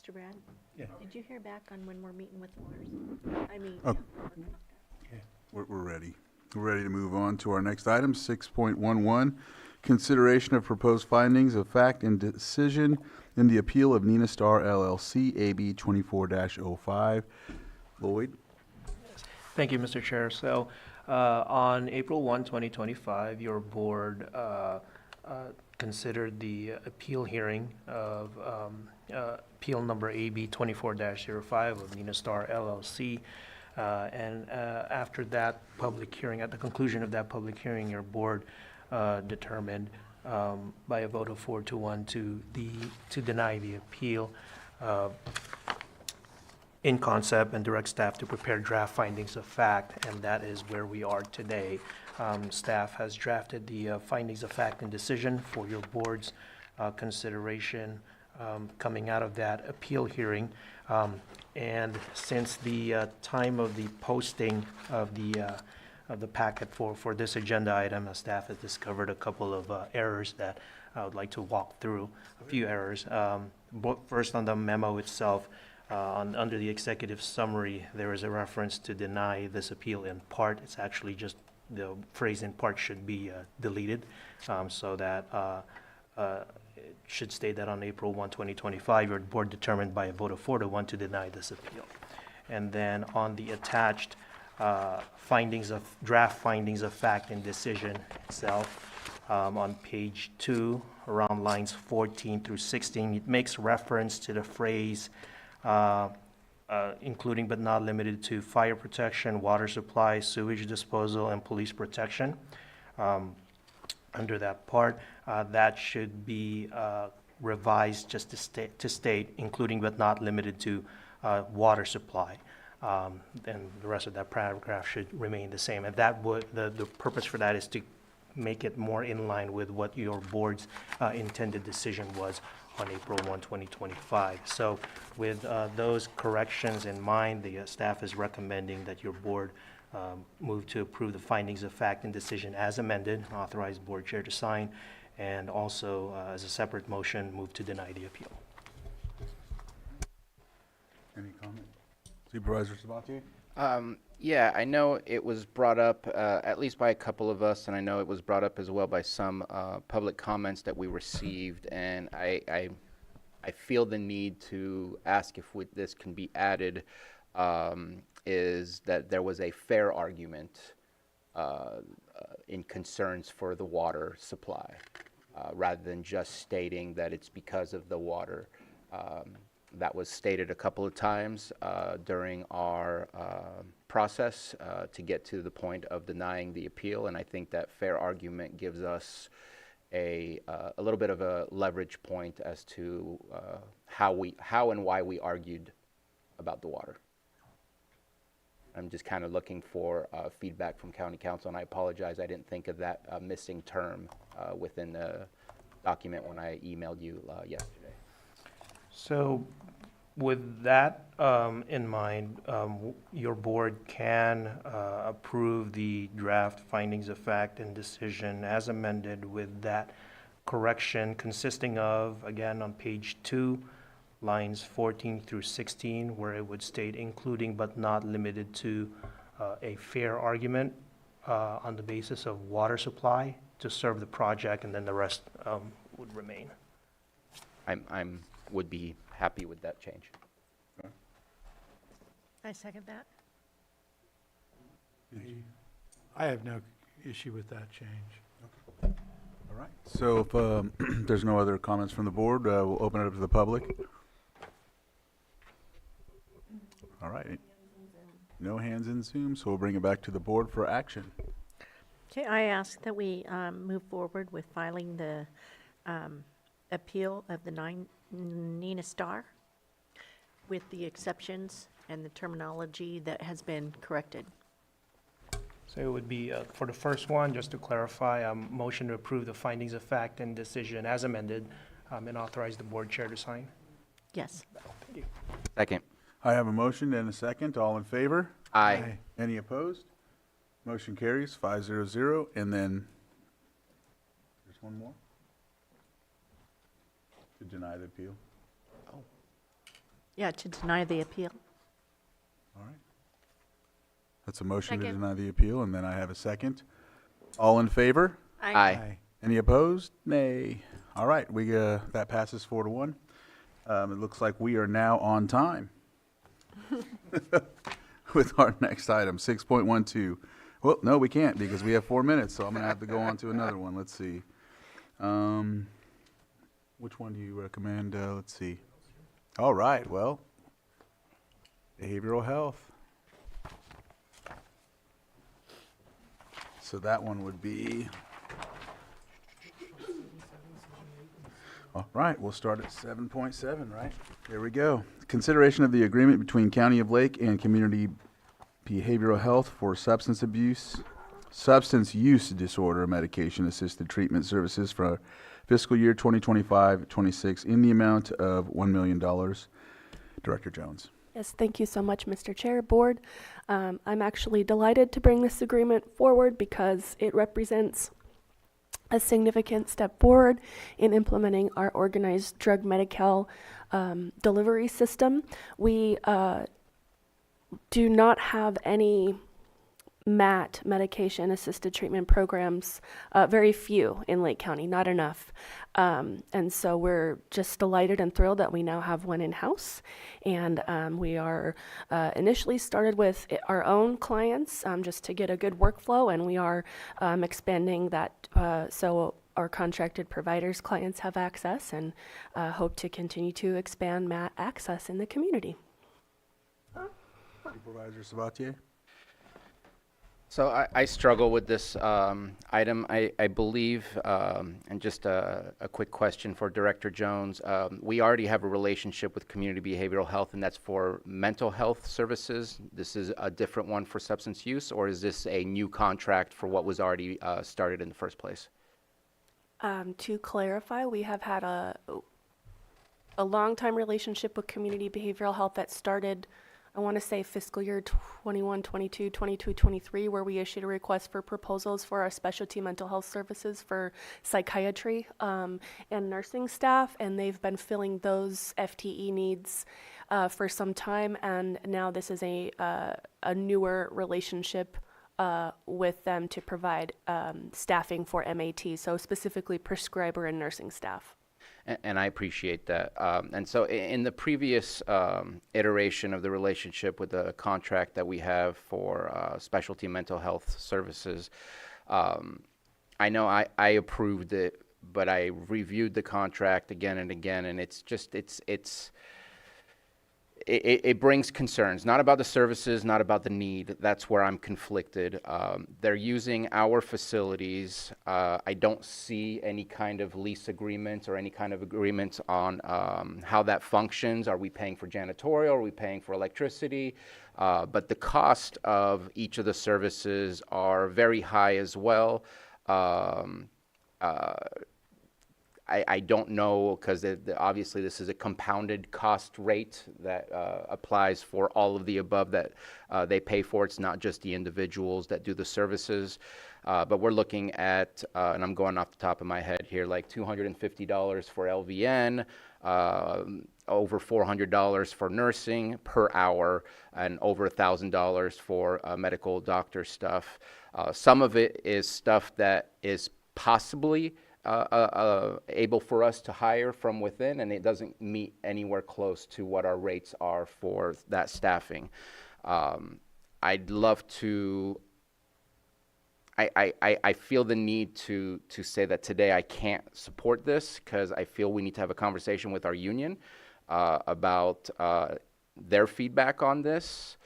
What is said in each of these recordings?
Mr. Brad? Yeah. Did you hear back on when we're meeting with lawyers? I mean, Oh. yeah. We're ready. We're ready to move on to our next item, 6.11, consideration of proposed findings of fact and decision in the appeal of Nina Star LLC, AB 24-05. Lloyd? Thank you, Mr. Chair. So, on April 1, 2025, your board considered the appeal hearing of appeal number AB 24-05 of Nina Star LLC. And after that public hearing, at the conclusion of that public hearing, your board determined by a vote of 4-1 to deny the appeal in concept and direct staff to prepare draft findings of fact, and that is where we are today. Staff has drafted the findings of fact and decision for your board's consideration coming out of that appeal hearing. And since the time of the posting of the packet for this agenda item, staff has discovered a couple of errors that I would like to walk through, a few errors. First, on the memo itself, under the executive summary, there is a reference to deny this appeal in part. It's actually just the phrase in part should be deleted, so that it should state that on April 1, 2025, your board determined by a vote of 4-1 to deny this appeal. And then on the attached draft findings of fact and decision itself, on page 2, around lines 14 through 16, it makes reference to the phrase including but not limited to fire protection, water supply, sewage disposal, and police protection. Under that part, that should be revised just to state including but not limited to water supply. And the rest of that paragraph should remain the same. And that would, the purpose for that is to make it more in line with what your board's intended decision was on April 1, 2025. So with those corrections in mind, the staff is recommending that your board move to approve the findings of fact and decision as amended, authorize board chair to sign, and also as a separate motion, move to deny the appeal. Any comment? Supervisor Sabatier? Yeah, I know it was brought up, at least by a couple of us, and I know it was brought up as well by some public comments that we received, and I feel the need to ask if this can be added, is that there was a fair argument in concerns for the water supply, rather than just stating that it's because of the water. That was stated a couple of times during our process to get to the point of denying the appeal, and I think that fair argument gives us a little bit of a leverage point as to how and why we argued about the water. I'm just kind of looking for feedback from County Council, and I apologize, I didn't think of that missing term within the document when I emailed you yesterday. So with that in mind, your board can approve the draft findings of fact and decision as amended with that correction consisting of, again, on page 2, lines 14 through 16, where it would state including but not limited to a fair argument on the basis of water supply to serve the project, and then the rest would remain. I'm would be happy with that change. I second that. I have no issue with that change. All right. So if there's no other comments from the board, we'll open it up to the public. All right. No hands in Zoom, so we'll bring it back to the board for action. Okay, I ask that we move forward with filing the appeal of the Nina Star with the exceptions and the terminology that has been corrected. So it would be, for the first one, just to clarify, motion to approve the findings of fact and decision as amended, and authorize the board chair to sign. Yes. Thank you. Second. I have a motion and a second. All in favor? Aye. Any opposed? Motion carries 5-0. And then there's one more to deny the appeal. Yeah, to deny the appeal. All right. That's a motion to Second. deny the appeal, and then I have a second. All in favor? Aye. Any opposed? Nay. All right, that passes 4-1. It looks like we are now on time with our next item, 6.12. Well, no, we can't because we have 4 minutes, so I'm going to have to go on to another one. Let's see. Which one do you recommend? Let's see. All right, well, behavioral health. So that one would be, all right, we'll start at 7.7, right? Here we go. Consideration of the agreement between County of Lake and Community Behavioral Health for substance use disorder medication-assisted treatment services for fiscal year 2025-26 in the amount of $1 million. Director Jones. Yes, thank you so much, Mr. Chair, Board. I'm actually delighted to bring this agreement forward because it represents a significant step forward in implementing our organized drug Medi-Cal delivery system. We do not have any MAT, medication-assisted treatment programs, very few in Lake County, not enough. And so we're just delighted and thrilled that we now have one in-house. And we are initially started with our own clients just to get a good workflow, and we are expanding that so our contracted providers clients have access, and hope to continue to expand MAT access in the community. Supervisor Sabatier? So I struggle with this item. I believe, and just a quick question for Director Jones, we already have a relationship with Community Behavioral Health, and that's for mental health services. This is a different one for substance use, or is this a new contract for what was already started in the first place? To clarify, we have had a long-time relationship with Community Behavioral Health that started, I want to say, fiscal year 21, 22, 22, 23, where we issued a request for proposals for our specialty mental health services for psychiatry and nursing staff, and they've been filling those FTE needs for some time, and now this is a newer relationship with them to provide staffing for MAT, so specifically prescriber and nursing staff. And I appreciate that. And so in the previous iteration of the relationship with the contract that we have for specialty mental health services, I know I approved it, but I reviewed the contract again and again, and it's just, it brings concerns, not about the services, not about the need. That's where I'm conflicted. They're using our facilities. I don't see any kind of lease agreements or any kind of agreements on how that functions. Are we paying for janitorial? Are we paying for electricity? But the cost of each of the services are very high as well. I don't know, because obviously this is a compounded cost rate that applies for all of the above that they pay for. It's not just the individuals that do the services. But we're looking at, and I'm going off the top of my head here, like $250 for LVN, over $400 for nursing per hour, and over $1,000 for medical doctor stuff. Some of it is stuff that is possibly able for us to hire from within, and it doesn't meet anywhere close to what our rates are for that staffing. I'd love to, I feel the need to say that today I can't support this, because I feel we need to have a conversation with our union about their feedback on this.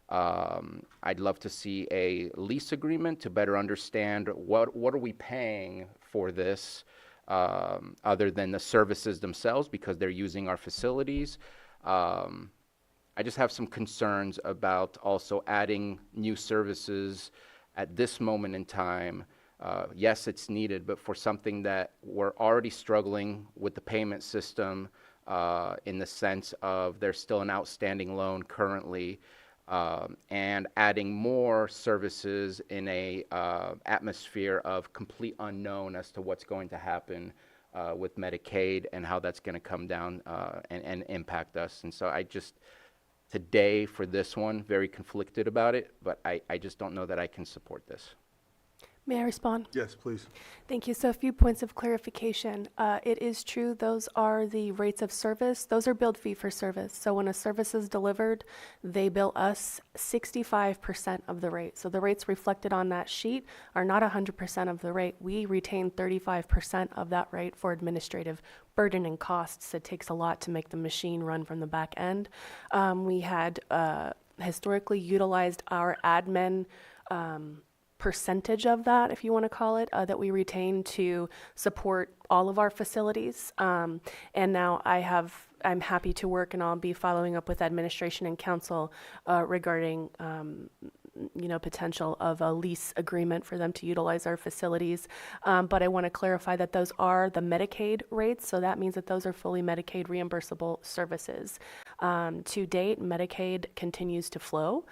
I'd love to see a lease agreement to better understand what are we paying for this, other than the services themselves, because they're using our facilities. I just have some concerns about also adding new services at this moment in time. Yes, it's needed, but for something that we're already struggling with the payment system, in the sense of there's still an outstanding loan currently, and adding more services in a atmosphere of complete unknown as to what's going to happen with Medicaid and how that's going to come down and impact us. And so I just, today for this one, very conflicted about it, but I just don't know that I can support this. May I respond? Yes, please. Thank you. So a few points of clarification. It is true, those are the rates of service. Those are billed fee for service. So when a service is delivered, they bill us 65% of the rate. So the rates reflected on that sheet are not 100% of the rate. We retain 35% of that rate for administrative burden and costs. It takes a lot to make the machine run from the back end. We had historically utilized our admin percentage of that, if you want to call it, that we retain to support all of our facilities. And now I'm happy to work, and I'll be following up with administration and council regarding potential of a lease agreement for them to utilize our facilities. But I want to clarify that those are the Medicaid rates, so that means that those are fully Medicaid reimbursable services. To date, Medicaid continues to flow.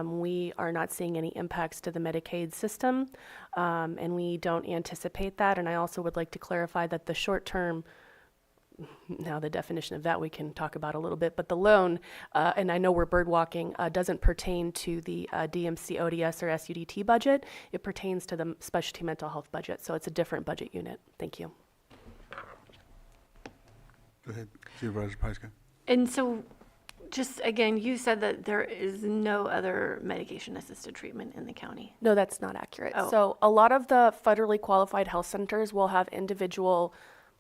We are not seeing any impacts to the Medicaid system, and we don't anticipate that. And I also would like to clarify that the short-term, now the definition of that we can talk about a little bit, but the loan, and I know we're bird walking, doesn't pertain to the DMC ODS or SUDT budget. It pertains to the specialty mental health budget, so it's a different budget unit. Thank you. Go ahead, Supervisor Pyska. And so, just again, you said that there is no other medication-assisted treatment in the county. No, that's not accurate. Oh. So a lot of the federally qualified health centers will have individual,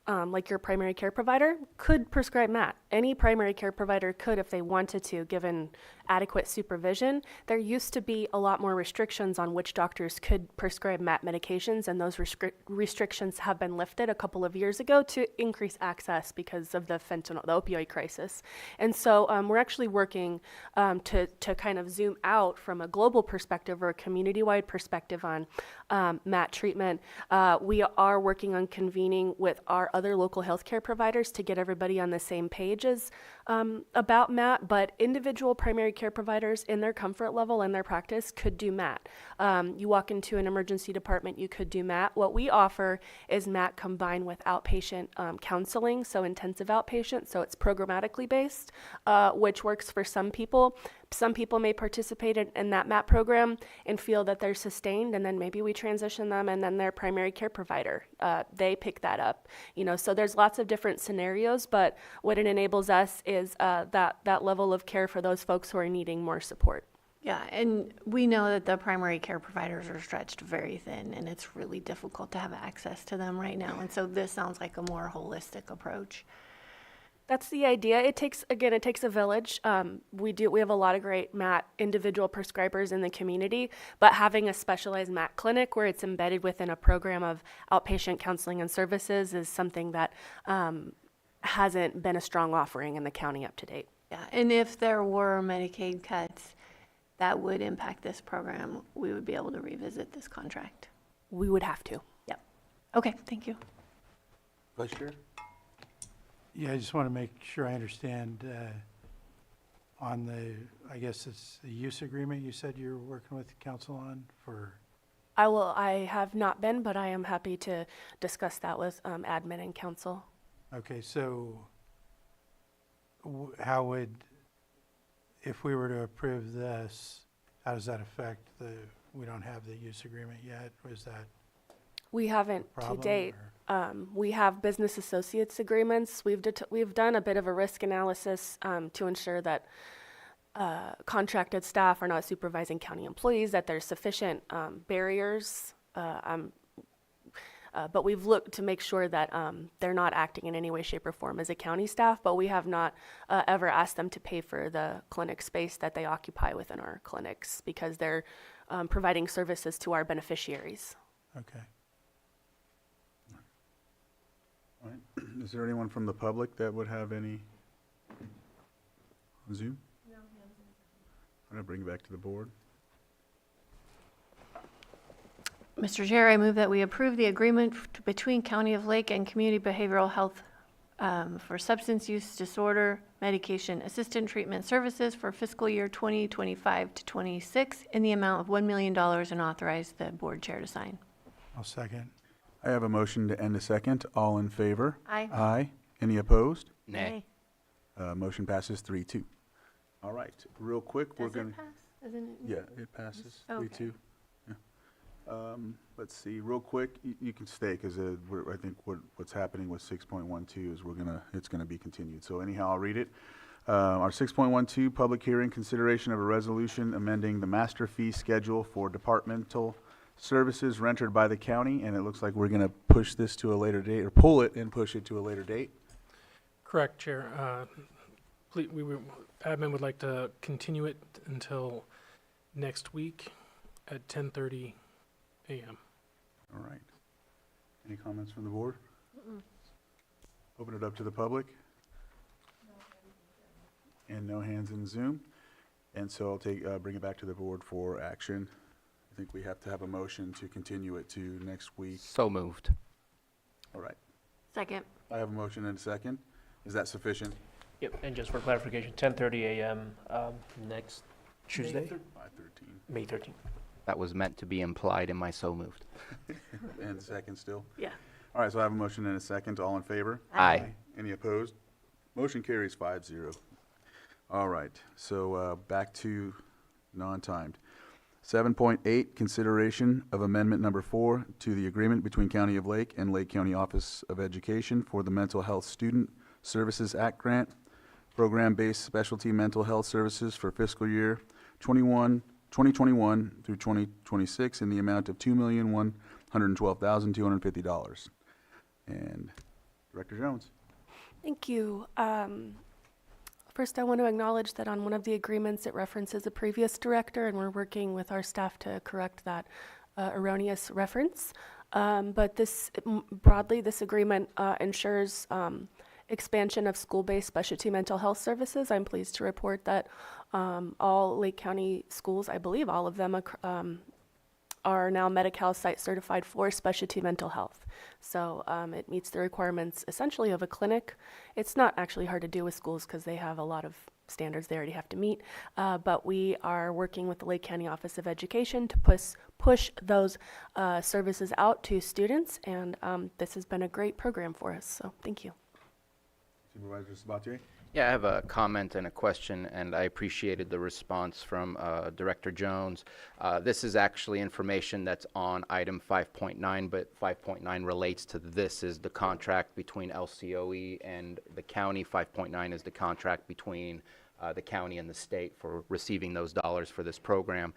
like your primary care provider could prescribe MAT. Any primary care provider could if they wanted to, given adequate supervision. There used to be a lot more restrictions on which doctors could prescribe MAT medications, and those restrictions have been lifted a couple of years ago to increase access because of the opioid crisis. And so we're actually working to kind of zoom out from a global perspective or a community-wide perspective on MAT treatment. We are working on convening with our other local healthcare providers to get everybody on the same page as about MAT, but individual primary care providers in their comfort level and their practice could do MAT. You walk into an emergency department, you could do MAT. What we offer is MAT combined with outpatient counseling, so intensive outpatient, so it's programmatically based, which works for some people. Some people may participate in that MAT program and feel that they're sustained, and then maybe we transition them, and then their primary care provider, they pick that up. So there's lots of different scenarios, but what it enables us is that level of care for those folks who are needing more support. Yeah, and we know that the primary care providers are stretched very thin, and it's really difficult to have access to them right now. And so this sounds like a more holistic approach. That's the idea. It takes a village. We have a lot of great MAT individual prescribers in the community, but having a specialized MAT clinic where it's embedded within a program of outpatient counseling and services is something that hasn't been a strong offering in the county up to date. Yeah, and if there were Medicaid cuts that would impact this program, we would be able to revisit this contract. We would have to. Yep. Okay, thank you. Vice Chair? Yeah, I just want to make sure I understand on I guess it's the use agreement you said you're working with the council on for, I have not been, but I am happy to discuss that with admin and council. okay, so how would, if we were to approve this, how does that affect we don't have the use agreement yet? Was that We haven't a problem? to date. or- We have business associates agreements. We've done a bit of a risk analysis to ensure that contracted staff are not supervising county employees, that there's sufficient barriers. But we've looked to make sure that they're not acting in any way, shape, or form as a county staff, but we have not ever asked them to pay for the clinic space that they occupy within our clinics because they're providing services to our beneficiaries. Okay. All right. Is there anyone from the public that would have any on Zoom? No, I'm going to bring it back to the board. Mr. Chair, I move that we approve the agreement between County of Lake and Community Behavioral Health for substance use disorder medication assistant treatment services for fiscal year 2025 to 26 in the amount of $1 million and authorize the board chair to sign. I'll second. I have a motion to end a second. All in favor? Aye. Aye. Any opposed? Nay. Motion passes 3-2. All right, real quick, we're Does going it to... pass? Isn't it? Yeah, it passes, Okay. 3-2. Yeah. Let's see, real quick, you can stay, because I think what's happening with 6.12 is it's gonna be continued. So anyhow, I'll read it. Our 6.12, public hearing, consideration of a resolution amending the master fee schedule for departmental services rendered by the county, and it looks like we're gonna push this to a later date, or pull it and push it to a later date. Correct, Chair. Admin would like to continue it until next week at 10:30 a.m. All right. Any comments from the board? Open it up to the public. And no hands in Zoom. And so I'll bring it back to the board for action. I think we have to have a motion to continue it to next week. So moved. All right. Second. I have a motion and a second. Is that sufficient? Yep, and just for clarification, 10:30 a.m. Next Tuesday, 5:13. May 13th. That was meant to be implied in my so moved. And second still? Yeah. All right, so I have a motion and a second. All in favor? Aye. Any opposed? Motion carries 5-0. All right, so back to non-timed. 7.8, consideration of amendment number 4 to the agreement between County of Lake and Lake County Office of Education for the Mental Health Student Services Act Grant, program-based specialty mental health services for fiscal year 2021 through 2026 in the amount of $2,112,250. And Director Jones. Thank you. First, I want to acknowledge that on one of the agreements, it references a previous director, and we're working with our staff to correct that erroneous reference. But broadly, this agreement ensures expansion of school-based specialty mental health services. I'm pleased to report that all Lake County schools, I believe all of them, are now Medi-Cal site certified for specialty mental health. So it meets the requirements essentially of a clinic. It's not actually hard to do with schools because they have a lot of standards they already have to meet. But we are working with the Lake County Office of Education to push those services out to students. And this has been a great program for us. So thank you. Supervisor Sabatier? Yeah, I have a comment and a question, and I appreciated the response from Director Jones. This is actually information that's on item 5.9, but 5.9 relates to this is the contract between LCOE and the county. 5.9 is the contract between the county and the state for receiving those dollars for this program.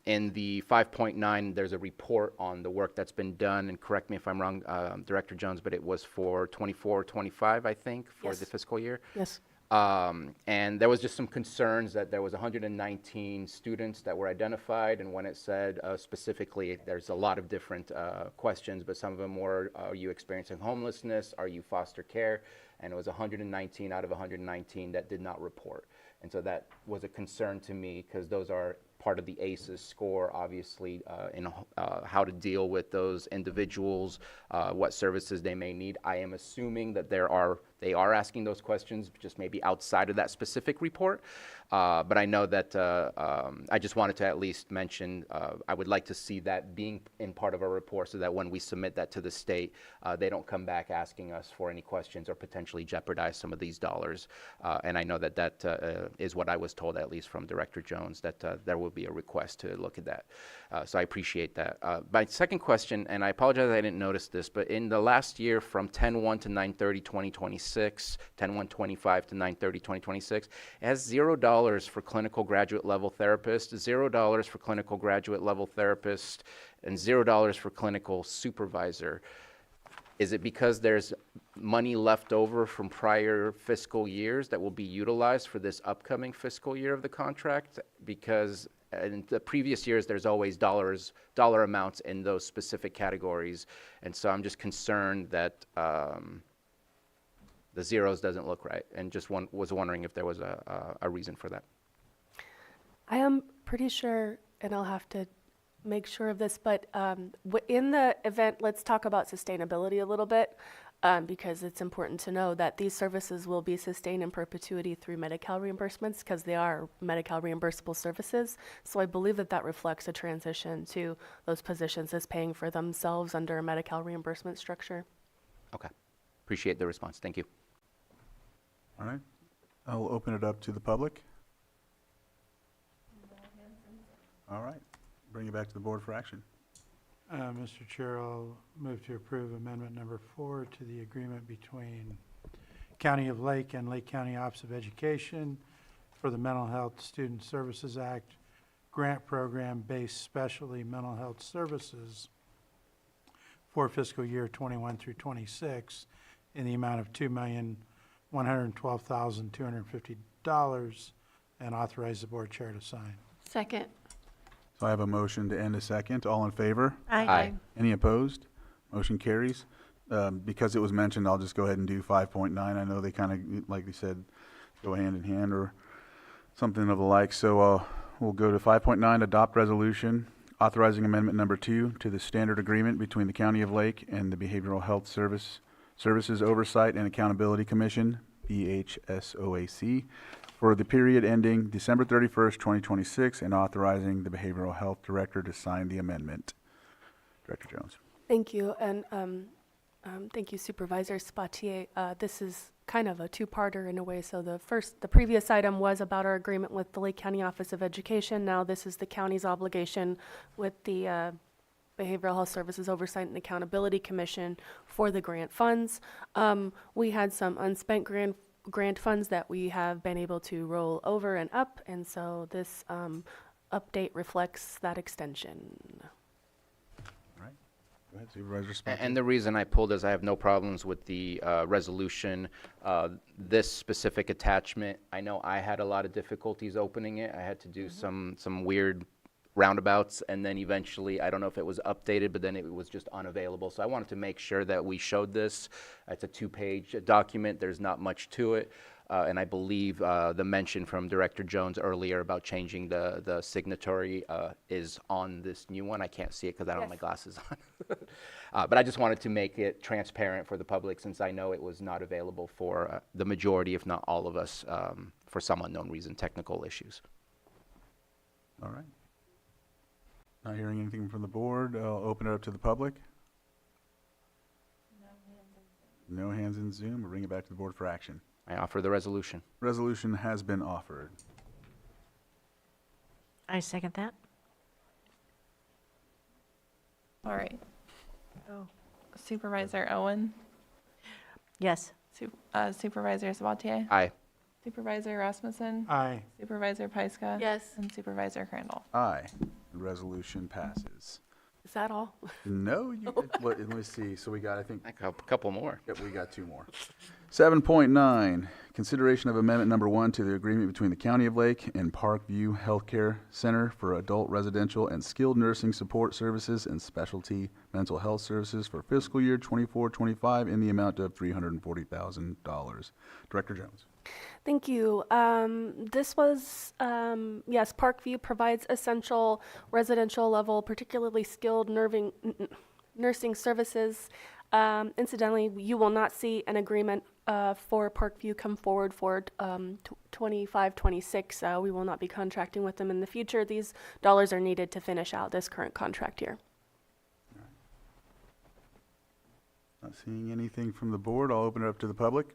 In the 5.9, there's a report on the work that's been done, and correct me if I'm wrong, Director Jones, but it was for 24-25, I think, for Yes. the fiscal year. Yes. And there was just some concerns that there was 119 students that were identified, and when it said specifically, there's a lot of different questions, but some of them were, are you experiencing homelessness? Are you foster care? And it was 119 out of 119 that did not report. And so that was a concern to me because those are part of the ACEs score, obviously, in how to deal with those individuals, what services they may need. I am assuming that they are asking those questions, just maybe outside of that specific report. But I know that I just wanted to at least mention, I would like to see that being in part of our report so that when we submit that to the state, they don't come back asking us for any questions or potentially jeopardize some of these dollars. And I know that that is what I was told, at least from Director Jones, that there will be a request to look at that. So I appreciate that. My second question, and I apologize I didn't notice this, but in the last year from 10/1 to 9/30/2026, 10/1/25 to 9/30/2026, it has $0 for clinical graduate level therapists, $0 for clinical graduate level therapist, and $0 for clinical supervisor. Is it because there's money left over from prior fiscal years that will be utilized for this upcoming fiscal year of the contract? Because in the previous years, there's always dollar amounts in those specific categories. And so I'm just concerned that the zeros doesn't look right, and just was wondering if there was a reason for that. I am pretty sure, and I'll have to make sure of this, but in the event, let's talk about sustainability a little bit. because it's important to know that these services will be sustained in perpetuity through Medi-Cal reimbursements because they are Medi-Cal reimbursable services. So I believe that that reflects a transition to those positions as paying for themselves under a Medi-Cal reimbursement structure. Okay. Appreciate the response. Thank you. All right. I'll open it up to the public. All right. Bring it back to the board for action. Mr. Chair, I'll move to approve amendment number 4 to the agreement between County of Lake and Lake County Office of Education for the Mental Health Student Services Act grant program-based specialty mental health services for fiscal year 21 through 26 in the amount of $2,112,250 and authorize the board chair to sign. Second. So I have a motion to end a second. All in favor? Aye. Any opposed? Motion carries. Because it was mentioned, I'll just go ahead and do 5.9. I know they kind of, like they said, go hand in hand or something of the like. So we'll go to 5.9, adopt resolution authorizing amendment number 2 to the standard agreement between the County of Lake and the Behavioral Health Services Oversight and Accountability Commission, BHSOAC, for the period ending December 31st, 2026, and authorizing the Behavioral Health Director to sign the amendment. Director Jones. Thank you, and thank you, Supervisor Spatier. This is kind of a two-parter in a way. So the previous item was about our agreement with the Lake County Office of Education. Now this is the county's obligation with the Behavioral Health Services Oversight and Accountability Commission for the grant funds. We had some unspent grant funds that we have been able to roll over and up, and so this update reflects that extension. All right. Go ahead, Supervisor Spence. And the reason I pulled is I have no problems with the resolution. This specific attachment, I know I had a lot of difficulties opening it. I had to do some weird roundabouts, and then eventually, I don't know if it was updated, but then it was just unavailable. So I wanted to make sure that we showed this. It's a 2-page document. There's not much to it. And I believe the mention from Director Jones earlier about changing the signatory is on this new one. I can't see it because I don't have my glasses on. But I just wanted to make it transparent for the public since I know it was not available for the majority, if not all of us, for some unknown reason, technical issues. All right. Not hearing anything from the board. I'll open it up to the public. No hands in Zoom. We'll bring it back to the board for action. I offer the resolution. Resolution has been offered. I second that. All right. Oh. Supervisor Owen, Yes. Supervisor Sabatier, Aye. Supervisor Rasmussen, Aye. Supervisor Pyska. Yes. And Supervisor Crandall. Aye. The resolution passes. Is that all? No, let me see. So we got, I think, A couple more. yep, we got 2 more. 7.9, consideration of amendment number 1 to the agreement between the County of Lake and Parkview Healthcare Center for adult residential and skilled nursing support services and specialty mental health services for fiscal year 24-25 in the amount of $340,000. Director Jones. Thank you. This was, yes, Parkview provides essential residential level, particularly skilled nursing services. Incidentally, you will not see an agreement for Parkview come forward for 25-26. We will not be contracting with them in the future. These dollars are needed to finish out this current contract year. Not seeing anything from the board. I'll open it up to the public.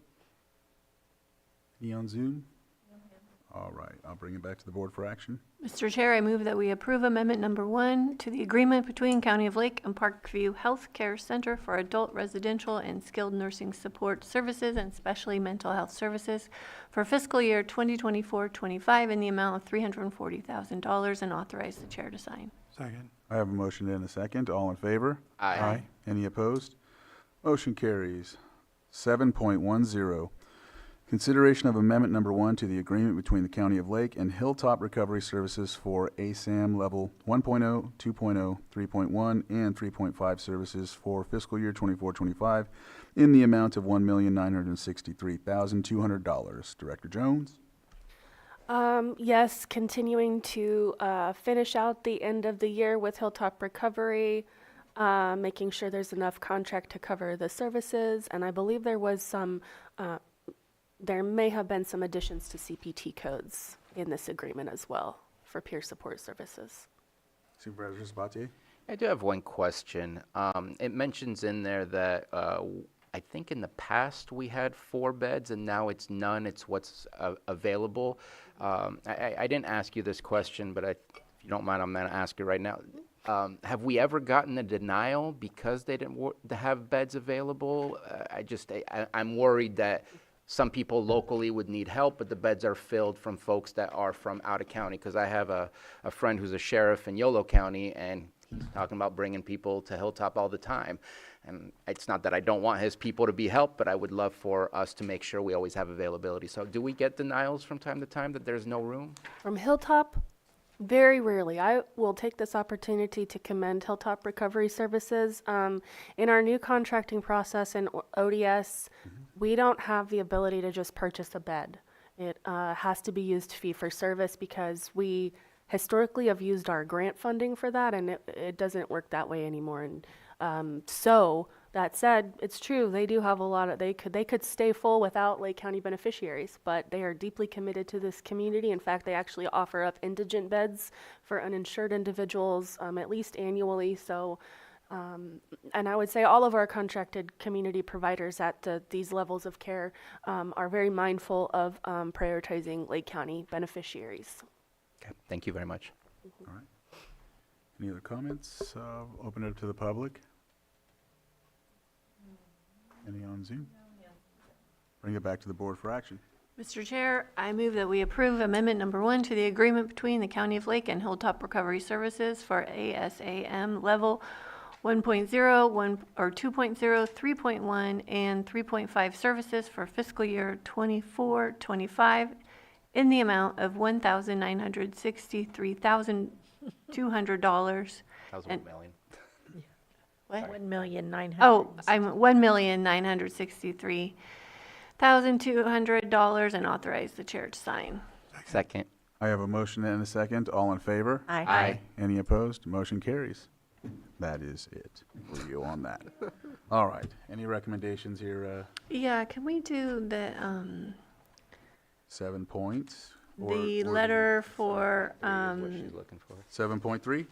Any on Zoom? All right, I'll bring it back to the board for action. Mr. Chair, I move that we approve amendment number 1 to the agreement between County of Lake and Parkview Health Care Center for adult residential and skilled nursing support services and specialty mental health services for fiscal year 2024-25 in the amount of $340,000 and authorize the chair to sign. Second. I have a motion and a second. All in favor? Aye. Any opposed? Motion carries. 7.10, consideration of amendment number 1 to the agreement between the County of Lake and Hilltop Recovery Services for ASAM Level 1.0, 2.0, 3.1, and 3.5 services for fiscal year 24-25 in the amount of $1,963,200. Director Jones? Yes, continuing to finish out the end of the year with Hilltop Recovery. making sure there's enough contract to cover the services, and I believe there was some, there may have been some additions to CPT codes in this agreement as well for peer support services. Supervisor Sabatier? I do have one question. It mentions in there that I think in the past we had 4 beds and now it's none. It's what's available. I didn't ask you this question, but if you don't mind, I'm going to ask you right now. Have we ever gotten a denial because they didn't have beds available? I'm worried that some people locally would need help, but the beds are filled from folks that are from out of county. Because I have a friend who's a sheriff in Yolo County, and he's talking about bringing people to Hilltop all the time. And it's not that I don't want his people to be helped, but I would love for us to make sure we always have availability. So do we get denials from time to time that there's no room? From Hilltop, very rarely. I will take this opportunity to commend Hilltop Recovery Services. In our new contracting process in ODS, we don't have the ability to just purchase a bed. It has to be used fee for service because we historically have used our grant funding for that, and it doesn't work that way anymore. And so that said, it's true, they do have a lot of, they could stay full without Lake County beneficiaries, but they are deeply committed to this community. In fact, they actually offer up indigent beds for uninsured individuals, at least annually. So, and I would say all of our contracted community providers at these levels of care are very mindful of prioritizing Lake County beneficiaries. Okay, thank you very much. All right. Any other comments? Open it up to the public. Any on Zoom? Bring it back to the board for action. Mr. Chair, I move that we approve Amendment Number 1 to the agreement between the County of Lake and Hilltop Recovery Services for ASAM Level 1.0, 1, or 2.0, 3.1, and 3.5 services for fiscal year 24-25 in the amount of $1,963,200. That was And- 1 million. What? 1,900,000. Oh, I'm $1,963,200 and authorize the chair to sign. Second. I have a motion and a second. All in favor? Aye. Aye. Any opposed? Motion carries. That is it for you on that. All right. Any recommendations here? Yeah, can we do the 7 points? Or the the- letter for What she's looking for. 7.3?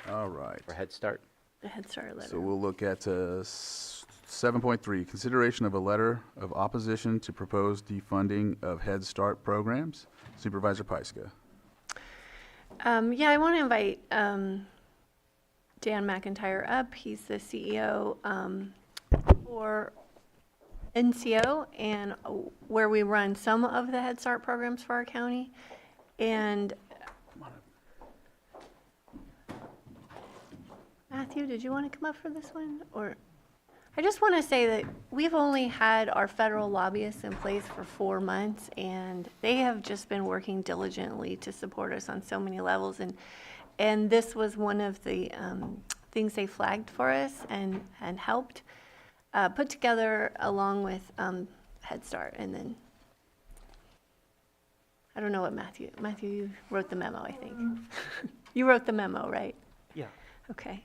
All right. For Head Start. the Head Start letter? So we'll look at 7.3, consideration of a letter of opposition to proposed defunding of Head Start programs. Supervisor Pyska. Yeah, I want to invite Dan McIntyre up. He's the CEO for NCO, and where we run some of the Head Start programs for our county. And Matthew, did you want to come up for this one? Or I just want to say that we've only had our federal lobbyists in place for 4 months, and they have just been working diligently to support us on so many levels. And this was one of the things they flagged for us and helped put together along with Head Start. And then, I don't know what Matthew, you wrote the memo, I think. You wrote the memo, right? Yeah. Okay.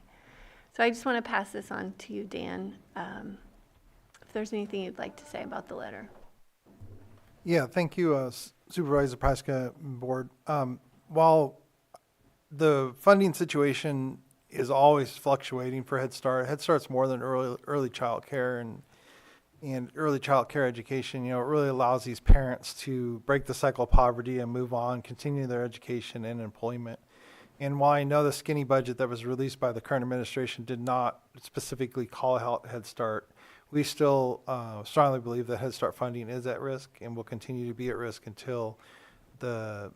So I just want to pass this on to you, Dan, if there's anything you'd like to say about the letter. Yeah, thank you, Supervisor Pyska and Board. While the funding situation is always fluctuating for Head Start, Head Start's more than early child care and early child care education. You know, it really allows these parents to break the cycle of poverty and move on, continue their education and employment. And while I know the skinny budget that was released by the current administration did not specifically call out Head Start, we still strongly believe that Head Start funding is at risk and will continue to be at risk until the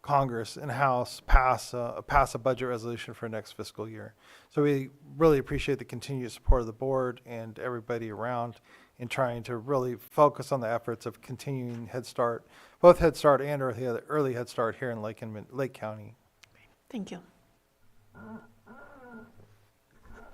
Congress and House pass a budget resolution for next fiscal year. So we really appreciate the continued support of the board and everybody around in trying to really focus on the efforts of continuing Head Start, both Head Start and early Head Start here in Lake County. Thank you.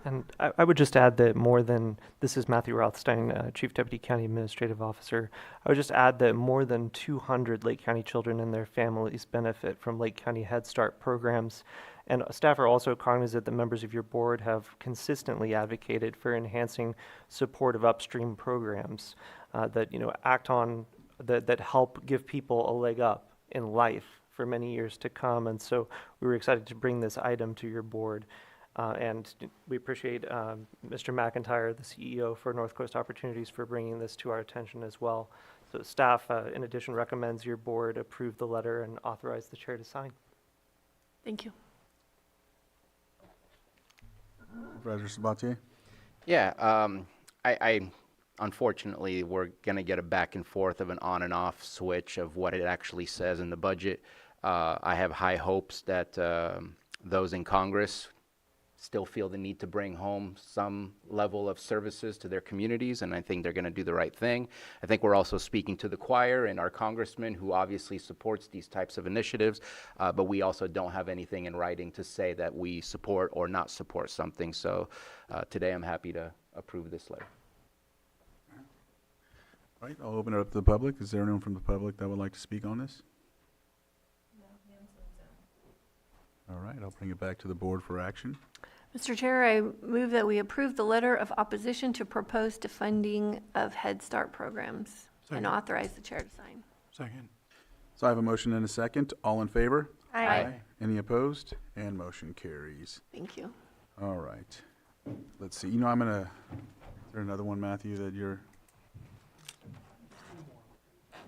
And I would just add that more than, this is Matthew Rothstein, Chief Deputy County Administrative Officer. I would just add that more than 200 Lake County children and their families benefit from Lake County Head Start programs. And staff are also cognizant that members of your board have consistently advocated for enhancing support of upstream programs that, act on, that help give people a leg up in life for many years to come. And so we were excited to bring this item to your board. And we appreciate Mr. McIntyre, the CEO for North Coast Opportunities, for bringing this to our attention as well. So staff, in addition, recommends your board approve the letter and authorize the chair to sign. Thank you. Supervisor Sabatier? Yeah, I unfortunately, we're going to get a back and forth of an on and off switch of what it actually says in the budget. I have high hopes that those in Congress still feel the need to bring home some level of services to their communities, and I think they're going to do the right thing. I think we're also speaking to the choir and our congressman, who obviously supports these types of initiatives, but we also don't have anything in writing to say that we support or not support something. So today I'm happy to approve this letter. All right, I'll open it up to the public. Is there anyone from the public that would like to speak on this? All right, I'll bring it back to the board for action. Mr. Chair, I move that we approve the letter of opposition to proposed defunding of Head Start programs and Second. authorize the chair to sign. Second. So I have a motion and a second. All in favor? Aye. Any opposed? And motion carries. Thank you. All right. Let's see. Is there another one, Matthew, that you're?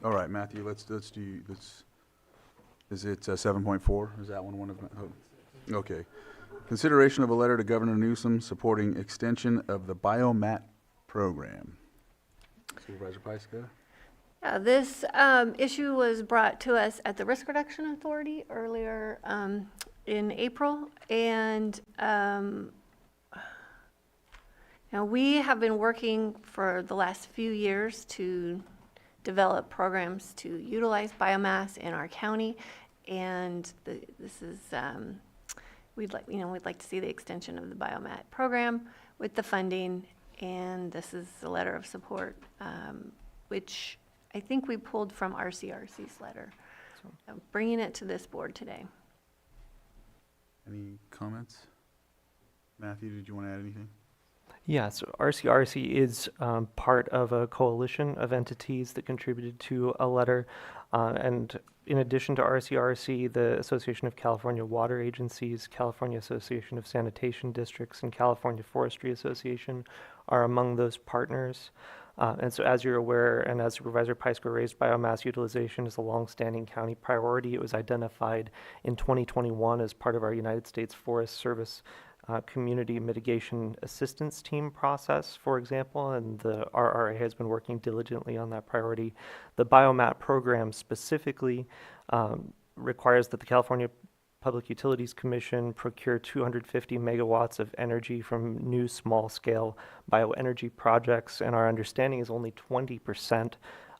All right, Matthew, is it 7.4? Is that one of them? Oh, okay. Consideration of a letter to Governor Newsom supporting extension of the Biomat program. Supervisor Pyska? This issue was brought to us at the Risk Reduction Authority earlier in April, and now we have been working for the last few years to develop programs to utilize biomass in our county, and this is we'd like to see the extension of the Biomat program with the funding, and this is a letter of support, which I think we pulled from RCRC's letter. I'm bringing it to this board today. Any comments? Matthew, did you want to add anything? Yeah, so RCRC is part of a coalition of entities that contributed to a letter. And in addition to RCRC, the Association of California Water Agencies, California Association of Sanitation Districts, and California Forestry Association are among those partners. And so as you're aware, and as Supervisor Pyska raised, biomass utilization is a longstanding county priority. It was identified in 2021 as part of our United States Forest Service Community Mitigation Assistance Team process, for example, and the RRA has been working diligently on that priority. The Biomat program specifically requires that the California Public Utilities Commission procure 250 megawatts of energy from new small-scale bioenergy projects, and our understanding is only 20%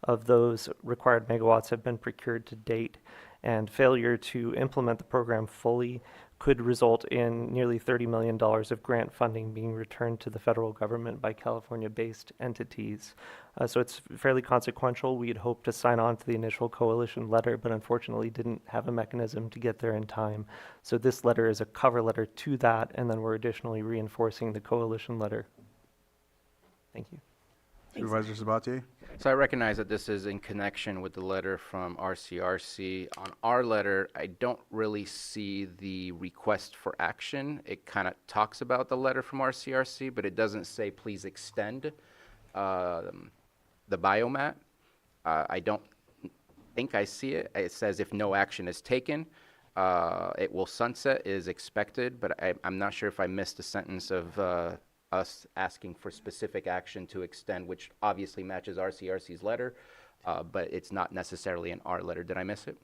of those required megawatts have been procured to date, and failure to implement the program fully could result in nearly $30 million of grant funding being returned to the federal government by California-based entities. So it's fairly consequential. We had hoped to sign on to the initial coalition letter, but unfortunately didn't have a mechanism to get there in time. So this letter is a cover letter to that, and then we're additionally reinforcing the coalition letter. Thank you. Supervisor Sabatier? So I recognize that this is in connection with the letter from RCRC. On our letter, I don't really see the request for action. It kind of talks about the letter from RCRC, but it doesn't say please extend the biomat. I don't think I see it. It says if no action is taken, it will sunset is expected, but I'm not sure if I missed a sentence of us asking for specific action to extend, which obviously matches RCRC's letter, but it's not necessarily in our letter. Did I miss it?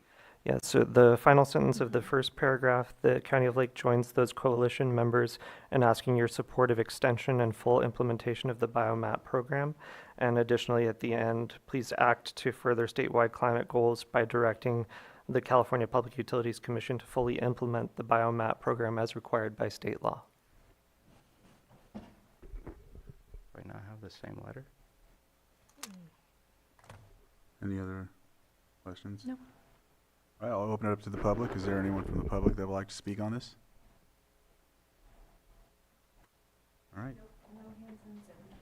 Yeah, so the final sentence of the first paragraph, the County of Lake joins those coalition members in asking your support of extension and full implementation of the Biomat program. And additionally, at the end, please act to further statewide climate goals by directing the California Public Utilities Commission to fully implement the Biomat program as required by state law. I not have the same letter? Any other questions? No. All right, I'll open it up to the public. Is there anyone from the public that would like to speak on this? All right.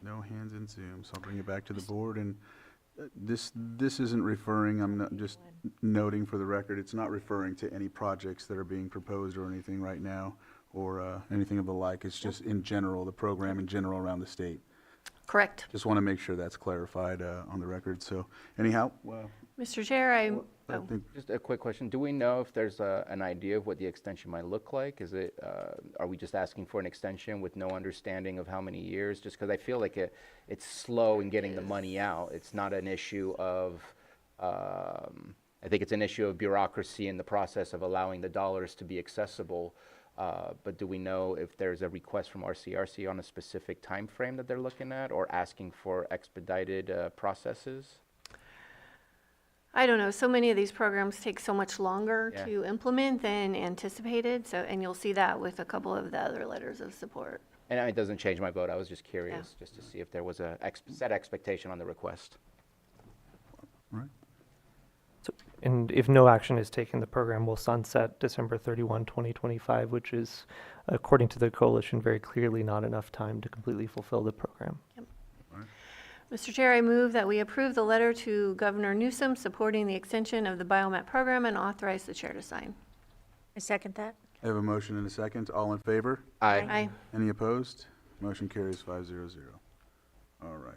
No hands in Zoom, so I'll bring it back to the board. And this isn't referring, I'm not just noting for the record, it's not referring to any projects that are being proposed or anything right now, or anything of the like. It's just in general, the program in general around the state. Correct. Just want to make sure that's clarified on the record. So anyhow, Mr. Chair, I oh, think Just a quick question. Do we know if there's an idea of what the extension might look like? Is it, are we just asking for an extension with no understanding of how many years? Just because I feel like it's slow in getting the money out. It's not an issue of, I think it's an issue of bureaucracy in the process of allowing the dollars to be accessible. But do we know if there's a request from RCRC on a specific time frame that they're looking at, or asking for expedited processes? I don't know, so many of these programs take so much longer Yeah. to implement than anticipated, so, and you'll see that with a couple of the other letters of support. And it doesn't change my vote. I was just curious, just to see if there was a set expectation on the request. And if no action is taken, the program will sunset December 31, 2025, which is, according to the coalition, very clearly not enough time to completely fulfill the program. Mr. Chair, I move that we approve the letter to Governor Newsom supporting the extension of the Biomet program and authorize the chair to sign. I second that. I have a motion and a second. All in favor? Aye. Any opposed? Motion carries 5-0-0. All right.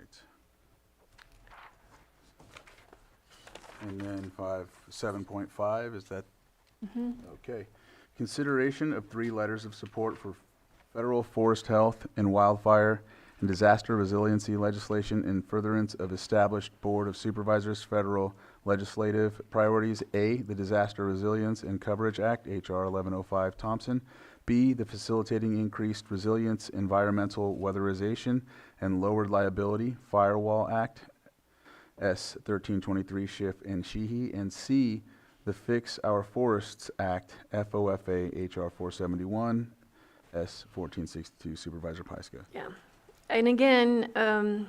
And then 7.5, is that? Okay. Consideration of 3 letters of support for federal forest health and wildfire and disaster resiliency legislation in furtherance of established Board of Supervisors federal legislative priorities. A, the Disaster Resilience and Coverage Act, H.R. 1105 Thompson. B, the Facilitating Increased Resilience, Environmental Weatherization, and Lowered Liability Firewall Act, S. 1323 Schiff and Sheehy. And C, the Fix Our Forests Act, FOFA, H.R. 471, S. 1462 Supervisor Pyska. Yeah. And again,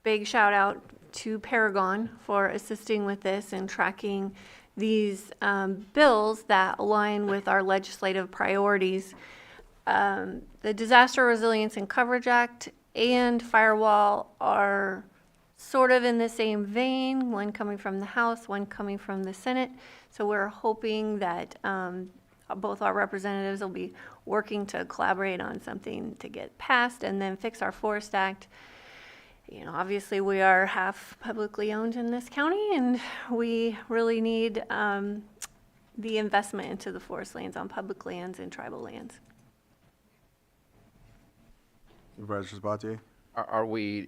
big shout out to Paragon for assisting with this and tracking these bills that align with our legislative priorities. The Disaster Resilience and Coverage Act and Firewall are sort of in the same vein, one coming from the House, one coming from the Senate. So we're hoping that both our representatives will be working to collaborate on something to get passed, and then Fix Our Forest Act. You know, obviously we are half publicly owned in this county, and we really need the investment into the forest lands on public lands and tribal lands. Supervisor Sabatier? Are we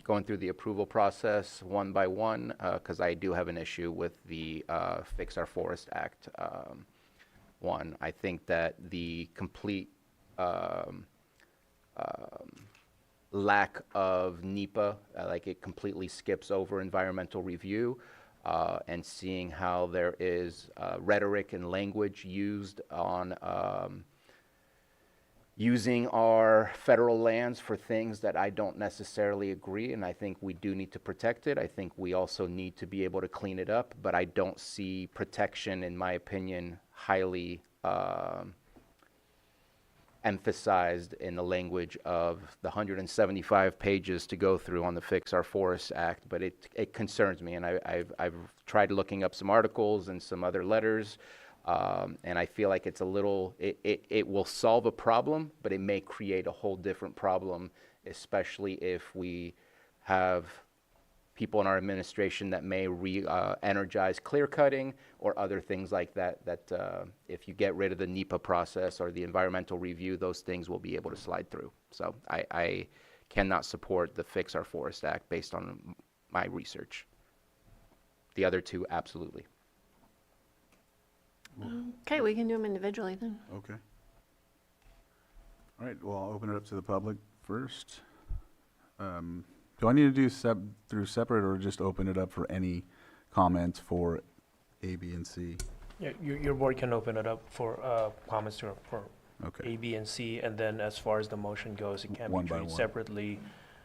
going through the approval process one by one? Because I do have an issue with the Fix Our Forest Act one. I think that the complete lack of NEPA, like it completely skips over environmental review, and seeing how there is rhetoric and language used on using our federal lands for things that I don't necessarily agree, and I think we do need to protect it. I think we also need to be able to clean it up, but I don't see protection, in my opinion, highly emphasized in the language of the 175 pages to go through on the Fix Our Forests Act. But it concerns me, and I've tried looking up some articles and some other letters, and I feel like it's a little, it will solve a problem, but it may create a whole different problem, especially if we have people in our administration that may energize clear cutting or other things like that, if you get rid of the NEPA process or the environmental review, those things will be able to slide through. So I cannot support the Fix Our Forest Act based on my research. The other two, absolutely. Okay, we can do them individually then. Okay. All right, well, I'll open it up to the public first. Do I need to do through separate, or just open it up for any comments for A, B, and C? Yeah, your board can open it up for comments for Okay. A, B, and C, and then as far as the motion goes, it can One be by treated one. separately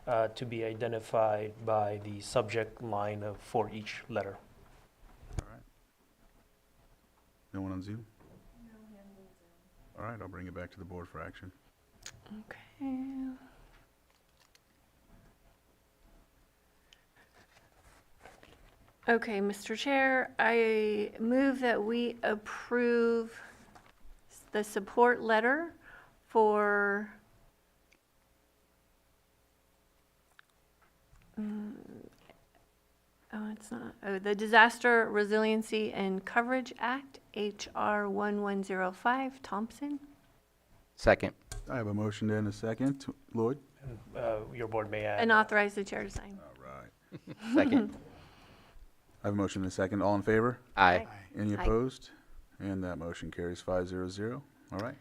to be identified by the subject line for each letter. All right. No one on Zoom? No hands on Zoom. All right, I'll bring it back to the board for action. Okay. Okay, Mr. Chair, I move that we approve the support letter for the Disaster Resiliency and Coverage Act, HR 1105, Thompson. Second. I have a motion and a second. Lloyd? Your board may add. And authorize the chair to sign. All right. Second. I have a motion and a second. All in favor? Aye. Any Aye. opposed? And that motion carries 500. All right.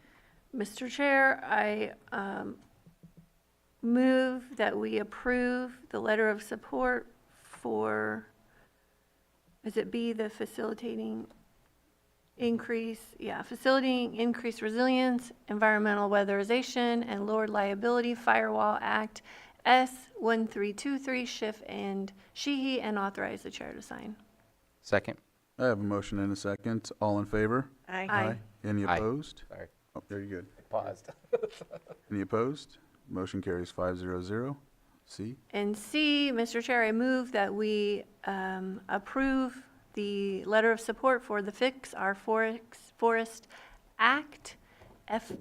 Mr. Chair, I move that we approve the letter of support for, is it B, the facilitating increased resilience, environmental weatherization, and lowered liability firewall act, S1323, Schiff and Sheehy, and authorize the chair to sign. Second. I have a motion and a second. All in favor? Aye. Any Aye. opposed? Sorry. Oh, very good. Paused. Any opposed? Motion carries 500. C? And C, Mr. Chair, I move that we approve the letter of support for the Fix Our Forest Act, FOFAHR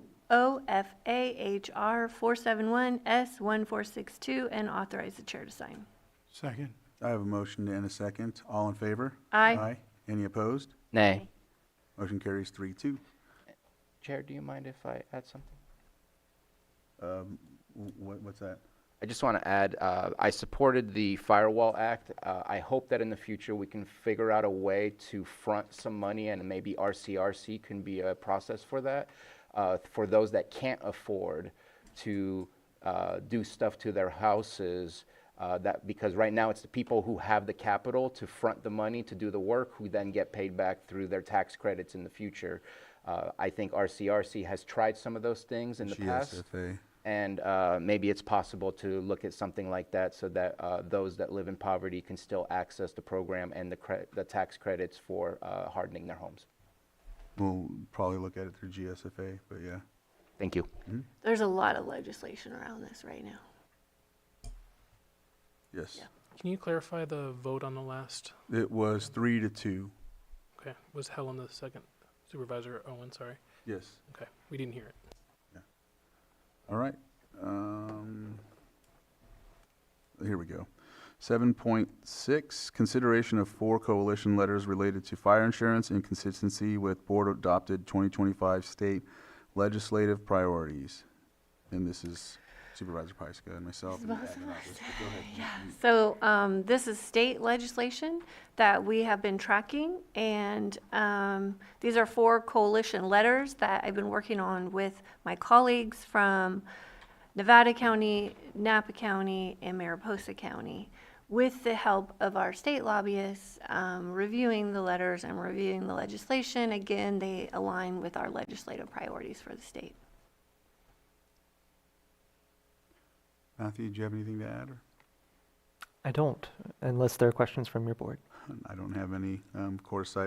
471 S1462, and authorize the chair to sign. Second. I have a motion and a second. All in favor? Aye. Any opposed? Nay. Motion carries 3-2. Chair, do you mind if I add something? What's that? I just want to add, I supported the Firewall Act. I hope that in the future we can figure out a way to front some money, and maybe RCRC can be a process for that, for those that can't afford to do stuff to their houses. Because right now it's the people who have the capital to front the money to do the work who then get paid back through their tax credits in the future. I think RCRC has tried some of those things in the past. GSFA. And maybe it's possible to look at something like that so that those that live in poverty can still access the program and the tax credits for hardening their homes. We'll probably look at it through GSFA, but yeah. Thank you. There's a lot of legislation around this right now. Yes. Yeah. Can you clarify the vote on the last? It was 3-2. Okay, was Helen the second? Supervisor Owen, sorry. Yes. Okay, we didn't hear it. All right. Here we go. 7.6, consideration of 4 coalition letters related to fire insurance in consistency with board-adopted 2025 state legislative priorities. And this is Supervisor Pyska and myself. and the admin office, but go ahead. So this is state legislation that we have been tracking, and these are 4 coalition letters that I've been working on with my colleagues from Nevada County, Napa County, and Mariposa County, with the help of our state lobbyists, reviewing the letters and reviewing the legislation. Again, they align with our legislative priorities for the state. Matthew, do you have anything to add? Or? I don't, unless there are questions from your board. I don't have any. Of course,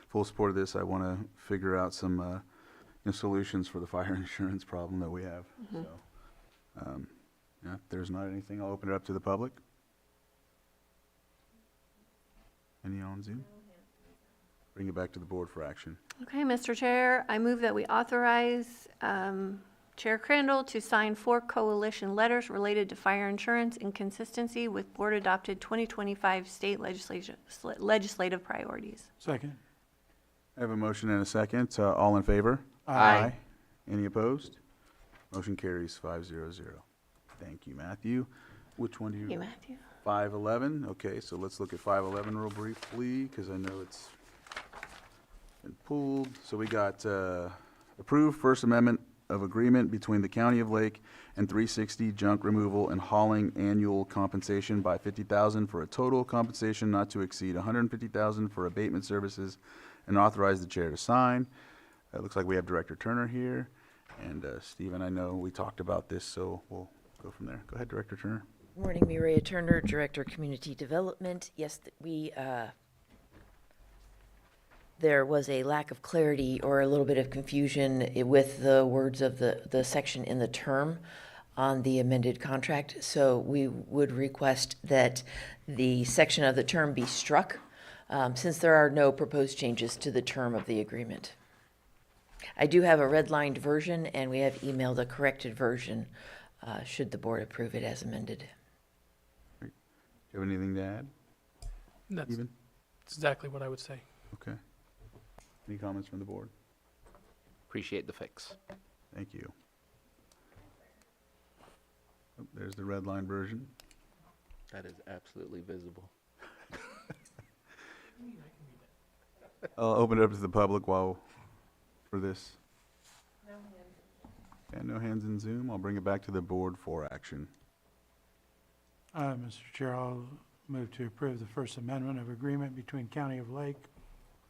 full support of this. I want to figure out some solutions for the fire insurance problem that we have. Mm-hmm. So, yeah, if there's not anything, I'll open it up to the public. Any on Zoom? Bring it back to the board for action. Okay, Mr. Chair, I move that we authorize Chair Crandall to sign 4 coalition letters related to fire insurance in consistency with board-adopted 2025 state legislative priorities. Second. I have a motion and a second. All in favor? Aye. Any opposed? Motion carries 500. Thank you, Matthew. Which one do Thank you, you? Matthew. 511. Okay, so let's look at 511 real briefly because I know it's been pulled. So we got approved First Amendment of agreement between the County of Lake and 360 junk removal and hauling annual compensation by $50,000 for a total compensation not to exceed $150,000 for abatement services, and authorize the chair to sign. It looks like we have Director Turner here, and Stephen, I know we talked about this, so we'll go from there. Go ahead, Director Turner. Morning, Mireya Turner, Director of Community Development. Yes, there was a lack of clarity or a little bit of confusion with the words of the section in the term on the amended contract. So we would request that the section of the term be struck, since there are no proposed changes to the term of the agreement. I do have a redlined version, and we have emailed a corrected version, should the board approve it as amended. Do you have anything to add? That's Even? exactly what I would say. Okay. Any comments from the board? Appreciate the fix. Thank you. Oh, there's the red line version. That is absolutely visible. I'll open it up to the public for this. And no hands in Zoom. I'll bring it back to the board for action. Mr. Chair, I'll move to approve the First Amendment of Agreement between County of Lake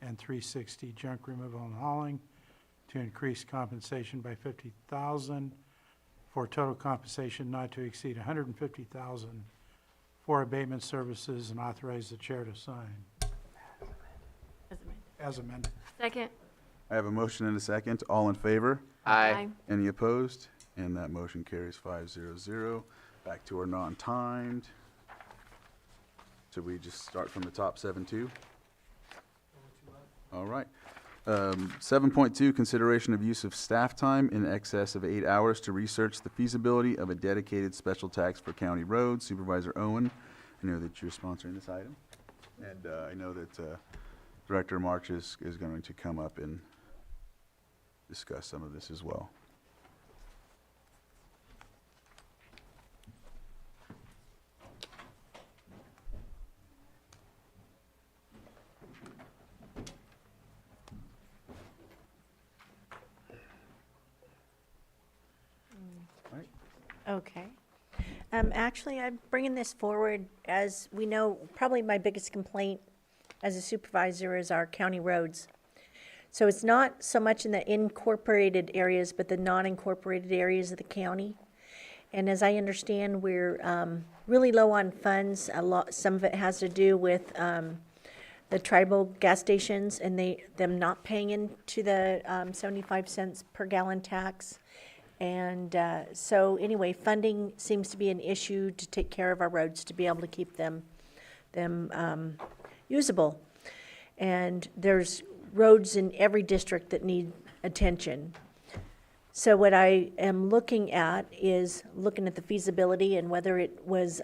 and 360 Junk Removal and Hauling to increase compensation by $50,000 for total compensation not to exceed $150,000 for abatement services, and authorize the chair to sign. As amended. Second. I have a motion and a second. All in favor? Aye. Any opposed? And that motion carries 5-0. Back to our non-timed. Should we just start from the top 7 too? All right. 7.2, consideration of use of staff time in excess of 8 hours to research the feasibility of a dedicated special tax for county roads. Supervisor Owen, I know that you're sponsoring this item. And I know that Director March is going to come up and discuss some of this as well. Okay. Actually, I'm bringing this forward, as we know, probably my biggest complaint as a supervisor is our county roads. So it's not so much in the incorporated areas, but the non-incorporated areas of the county. And as I understand, we're really low on funds. Some of it has to do with the tribal gas stations and them not paying into the 75 cents per gallon tax. And so anyway, funding seems to be an issue to take care of our roads, to be able to keep them usable. And there's roads in every district that need attention. So what I am looking at is looking at the feasibility and whether it was,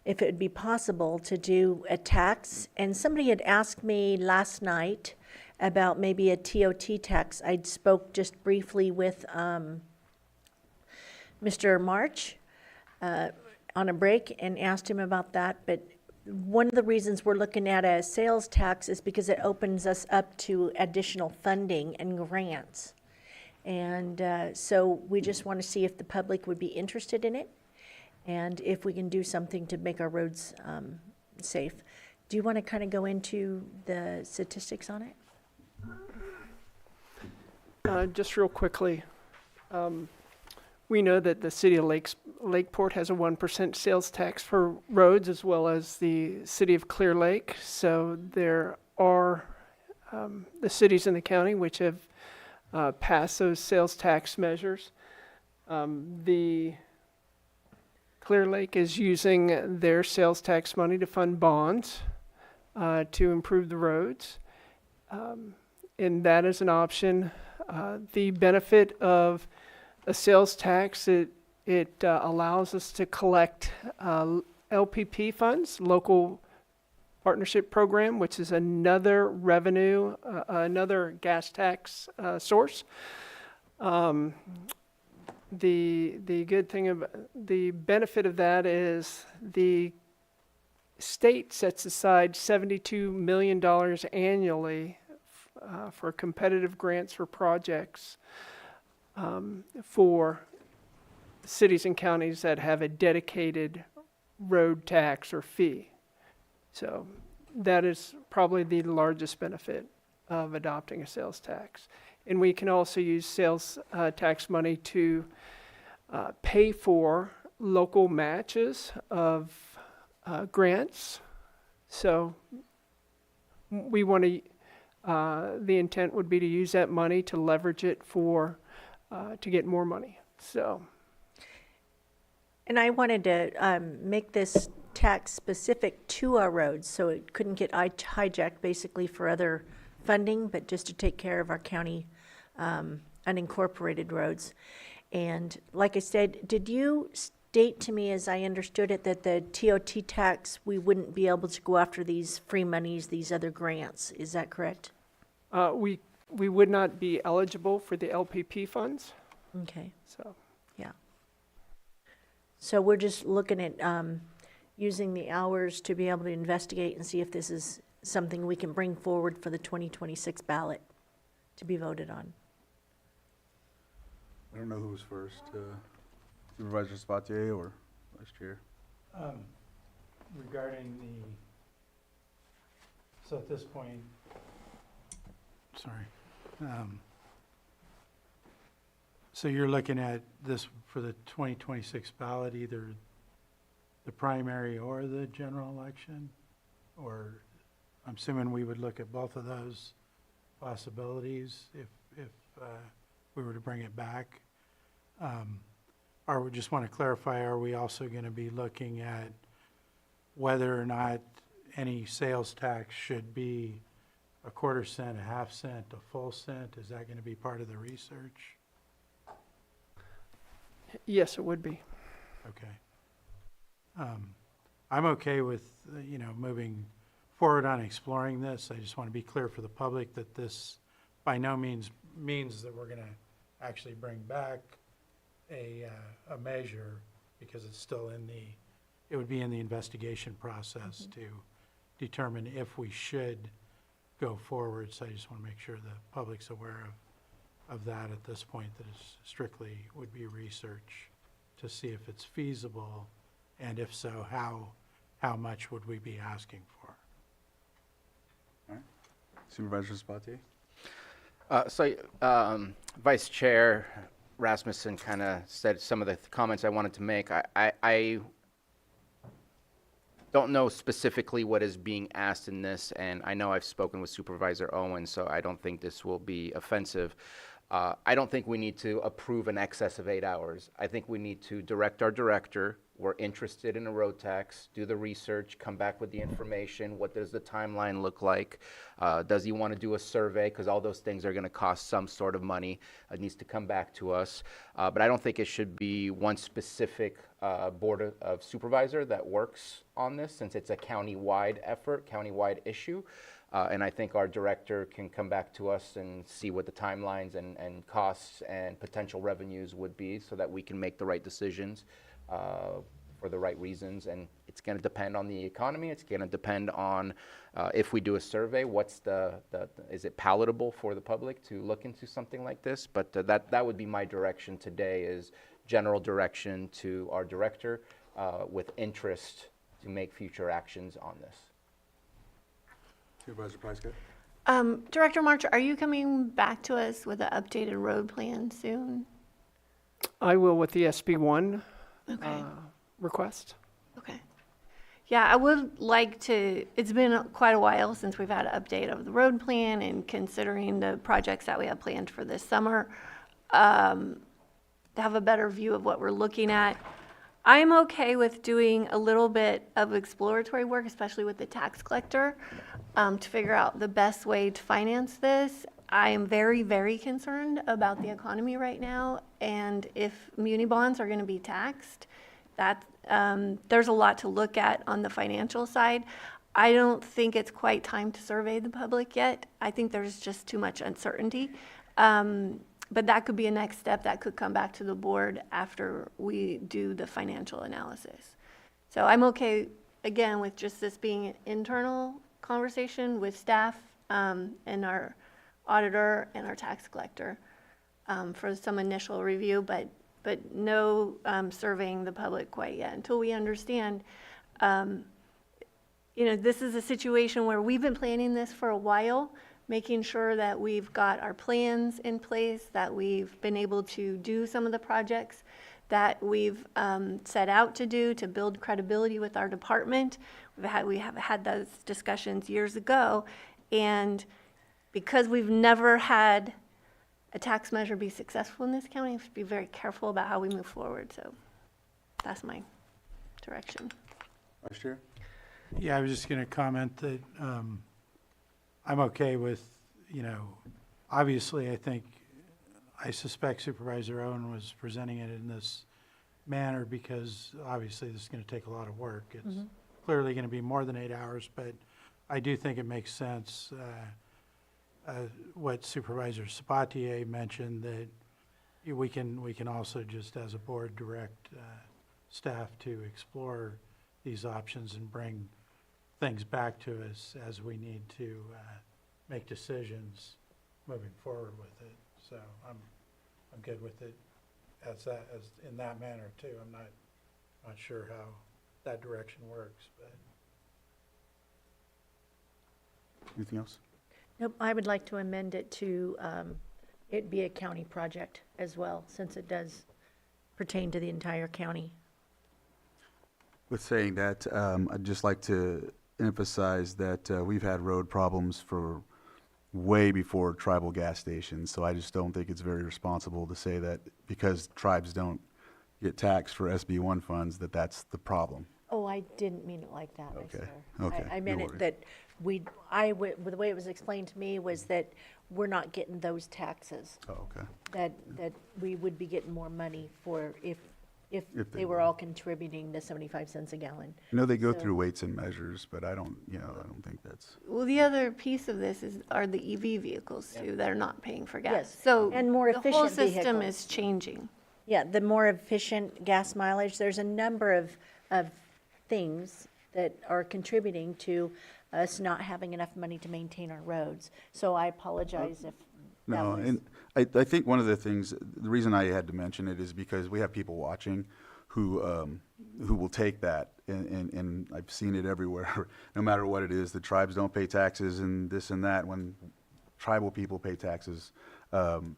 if it would be possible to do a tax. And somebody had asked me last night about maybe a TOT tax. I spoke just briefly with Mr. March on a break and asked him about that. But one of the reasons we're looking at a sales tax is because it opens us up to additional funding and grants. And so we just want to see if the public would be interested in it and if we can do something to make our roads safe. Do you want to kind of go into the statistics on it? Just real quickly, we know that the city of Lakeport has a 1% sales tax for roads, as well as the city of Clear Lake. So there are the cities in the county which have passed those sales tax measures. The Clear Lake is using their sales tax money to fund bonds to improve the roads, and that is an option. The benefit of a sales tax, it allows us to collect LPP funds, local partnership program, which is another revenue, another gas tax source. The good thing about the benefit of that is the state sets aside $72 million annually for competitive grants for projects for cities and counties that have a dedicated road tax or fee. So that is probably the largest benefit of adopting a sales tax. And we can also use sales tax money to pay for local matches of grants. So we want to, the intent would be to use that money to leverage it for, to get more money. So, And I wanted to make this tax specific to our roads, so it couldn't get hijacked basically for other funding, but just to take care of our county unincorporated roads. And like I said, did you state to me, as I understood it, that the TOT tax, we wouldn't be able to go after these free monies, these other grants? Is that correct? we would not be eligible for the LPP funds. Okay, So, yeah. So we're just looking at using the hours to be able to investigate and see if this is something we can bring forward for the 2026 ballot to be voted on. I don't know who was first, Supervisor Sabatier or Vice Chair? Regarding so at this point, sorry. So you're looking at this for the 2026 ballot, either the primary or the general election? Or I'm assuming we would look at both of those possibilities if we were to bring it back. Or we just want to clarify, are we also going to be looking at whether or not any sales tax should be a quarter cent, a half cent, a full cent? Is that going to be part of the research? yes, it would be. Okay. I'm okay with, moving forward on exploring this. I just want to be clear for the public that this by no means means that we're going to actually bring back a measure, because it's still it would be in the investigation process to determine if we should go forward. So I just want to make sure the public's aware of that at this point, that it strictly would be research to see if it's feasible, and if so, how much would we be asking for? Supervisor Sabatier? Vice Chair Rasmussen kind of said some of the comments I wanted to make. I don't know specifically what is being asked in this, and I know I've spoken with Supervisor Owen, so I don't think this will be offensive. I don't think we need to approve an excess of 8 hours. I think we need to direct our director. We're interested in a road tax, do the research, come back with the information. What does the timeline look like? Does he want to do a survey? Because all those things are going to cost some sort of money. It needs to come back to us. But I don't think it should be one specific board of supervisor that works on this, since it's a county-wide effort, county-wide issue. And I think our director can come back to us and see what the timelines and costs and potential revenues would be, so that we can make the right decisions for the right reasons. And it's going to depend on the economy. It's going to depend on if we do a survey, what's is it palatable for the public to look into something like this? But that would be my direction today, is general direction to our director with interest to make future actions on this. Supervisor Pyska? Director March, are you coming back to us with an updated road plan soon? I will with the SB1 Okay. request. Okay. Yeah, I would like to, it's been quite a while since we've had an update of the road plan, and considering the projects that we have planned for this summer, to have a better view of what we're looking at. I'm okay with doing a little bit of exploratory work, especially with the tax collector, to figure out the best way to finance this. I am very, very concerned about the economy right now, and if muni bonds are going to be taxed, there's a lot to look at on the financial side. I don't think it's quite time to survey the public yet. I think there's just too much uncertainty. But that could be a next step that could come back to the board after we do the financial analysis. So I'm okay, again, with just this being an internal conversation with staff and our auditor and our tax collector for some initial review, but no surveying the public quite yet until we understand. This is a situation where we've been planning this for a while, making sure that we've got our plans in place, that we've been able to do some of the projects that we've set out to do to build credibility with our department. We have had those discussions years ago, and because we've never had a tax measure be successful in this county, we have to be very careful about how we move forward. So that's my direction. Vice Chair? Yeah, I was just going to comment that I'm okay with, obviously, I suspect Supervisor Owen was presenting it in this manner because obviously this is going to take a lot of work. It's clearly going to be more than 8 hours, but I do think it makes sense what Supervisor Sabatier mentioned, that we can also just as a board direct staff to explore these options and bring things back to us as we need to make decisions moving forward with it. So I'm good with it as in that manner too. I'm not sure how that direction works, but. Anything else? Nope, I would like to amend it to it be a county project as well, since it does pertain to the entire county. With saying that, I'd just like to emphasize that we've had road problems for way before tribal gas stations, so I just don't think it's very responsible to say that because tribes don't get taxed for SB1 funds, that's the problem. Oh, I didn't mean it like that, I Okay, swear. okay, I meant no it worries. that the way it was explained to me was that we're not getting those taxes, Oh, okay. that we would be getting more money for if If they they were all contributing the 75 cents a gallon. I know they go So- through weights and measures, but I don't think that's. Well, the other piece of this are the EV vehicles too that are not paying for gas. Yes, So and more the whole efficient system vehicles. is changing. Yeah, the more efficient gas mileage, there's a number of things that are contributing to us not having enough money to maintain our roads. So I apologize if that No, was. and I think one of the things, the reason I had to mention it is because we have people watching who will take that, and I've seen it everywhere. No matter what it is, the tribes don't pay taxes and this and that. When tribal people pay taxes,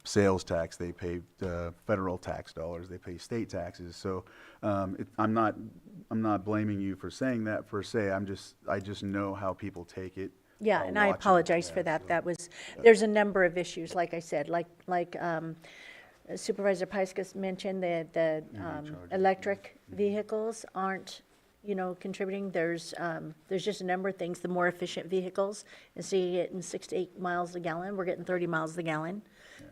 sales tax, they pay federal tax dollars, they pay state taxes. So I'm not blaming you for saying that per se. I just know how people take it. Yeah, and I watching it, apologize for yeah, that. so- That was, there's a number of issues, like I said, like Supervisor Pyska mentioned, the charges, electric vehicles aren't, contributing. There's just a number of things. The more efficient vehicles, instead of getting 6 to 8 miles a gallon, we're getting 30 miles a gallon.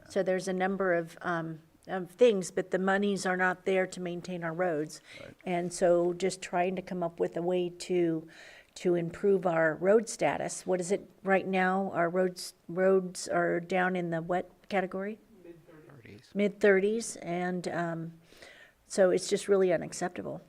So there's a number of things, but the monies are not there to maintain our roads. And so just trying to come up with a way to improve our road status. What is it right now? Our roads are down in the what category? Mid-30s, and so it's just really unacceptable.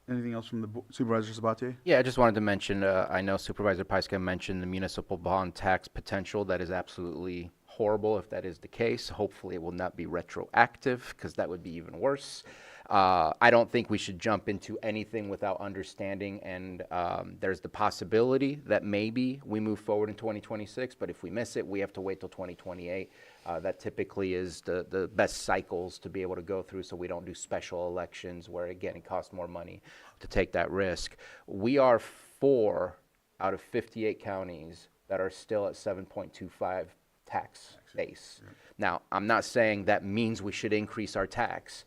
Anything else from the Supervisor Sabatier? Yeah, I just wanted to mention, I know Supervisor Pyska mentioned the municipal bond tax potential. That is absolutely horrible if that is the case. Hopefully it will not be retroactive, because that would be even worse. I don't think we should jump into anything without understanding, and there's the possibility that maybe we move forward in 2026, but if we miss it, we have to wait till 2028. That typically is the best cycles to be able to go through, so we don't do special elections where, again, it costs more money to take that risk. We are 4 out of 58 counties that are still at 7.25 tax base. Now, I'm not saying that means we should increase our tax,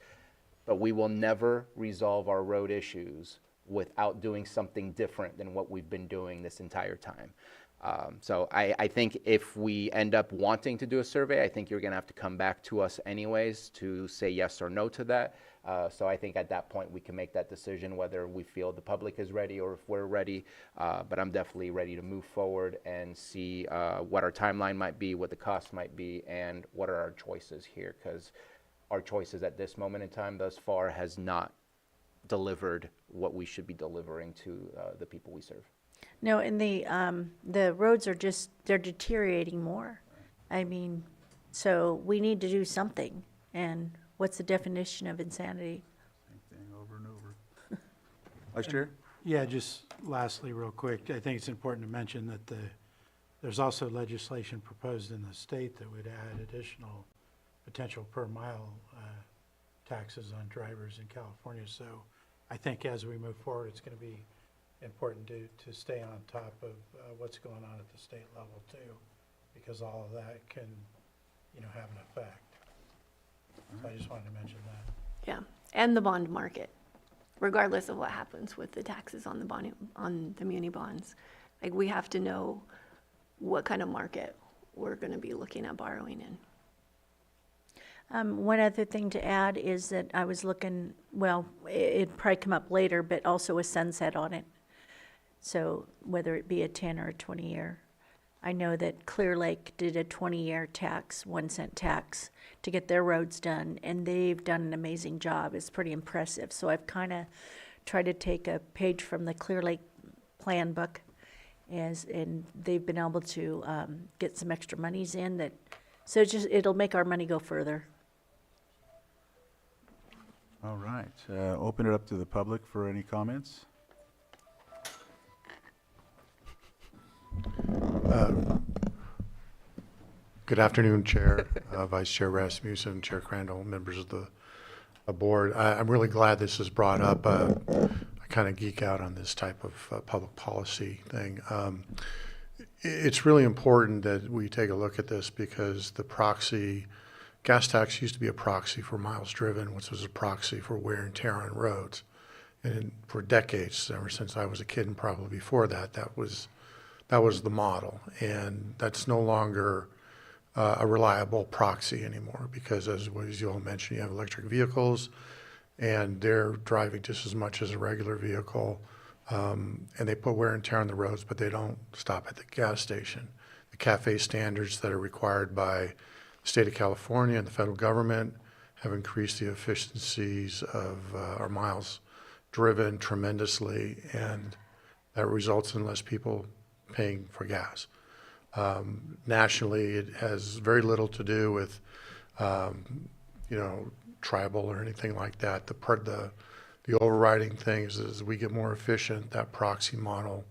but we will never resolve our road issues without doing something different than what we've been doing this entire time. So I think if we end up wanting to do a survey, I think you're going to have to come back to us anyways to say yes or no to that. So I think at that point we can make that decision whether we feel the public is ready or if we're ready. But I'm definitely ready to move forward and see what our timeline might be, what the cost might be, and what are our choices here, because our choices at this moment in time thus far has not delivered what we should be delivering to the people we serve. No, and the roads are they're deteriorating more. I mean, so we need to do something. And what's the definition of insanity? Same thing over and over. Vice Chair? Yeah, just lastly, real quick, I think it's important to mention that there's also legislation proposed in the state that would add additional potential per mile taxes on drivers in California. So I think as we move forward, it's going to be important to stay on top of what's going on at the state level too, because all of that can, have an effect. So I just wanted to mention that. Yeah, and the bond market, regardless of what happens with the taxes on the muni bonds. Like, we have to know what kind of market we're going to be looking at borrowing in. One other thing to add is that I was looking, well, it'd probably come up later, but also a sunset on it. So whether it be a 10 or a 20-year. I know that Clear Lake did a 20-year tax, 1-cent tax, to get their roads done, and they've done an amazing job. It's pretty impressive. So I've kind of tried to take a page from the Clear Lake plan book, and they've been able to get some extra monies in that, so it'll make our money go further. All right, open it up to the public for any comments. Good afternoon, Chair, Vice Chair Rasmussen, Chair Crandall, members of the board. I'm really glad this is brought up. I kind of geek out on this type of public policy thing. It's really important that we take a look at this because the proxy, gas tax used to be a proxy for miles driven, which was a proxy for wear and tear on roads. And for decades, ever since I was a kid and probably before that, that was the model. And that's no longer a reliable proxy anymore because, as you all mentioned, you have electric vehicles and they're driving just as much as a regular vehicle. And they put wear and tear on the roads, but they don't stop at the gas station. The CAFE standards that are required by the state of California and the federal government have increased the efficiencies of our miles driven tremendously, and that results in less people paying for gas. Nationally, it has very little to do with, tribal or anything like that. The overriding thing is as we get more efficient, that proxy model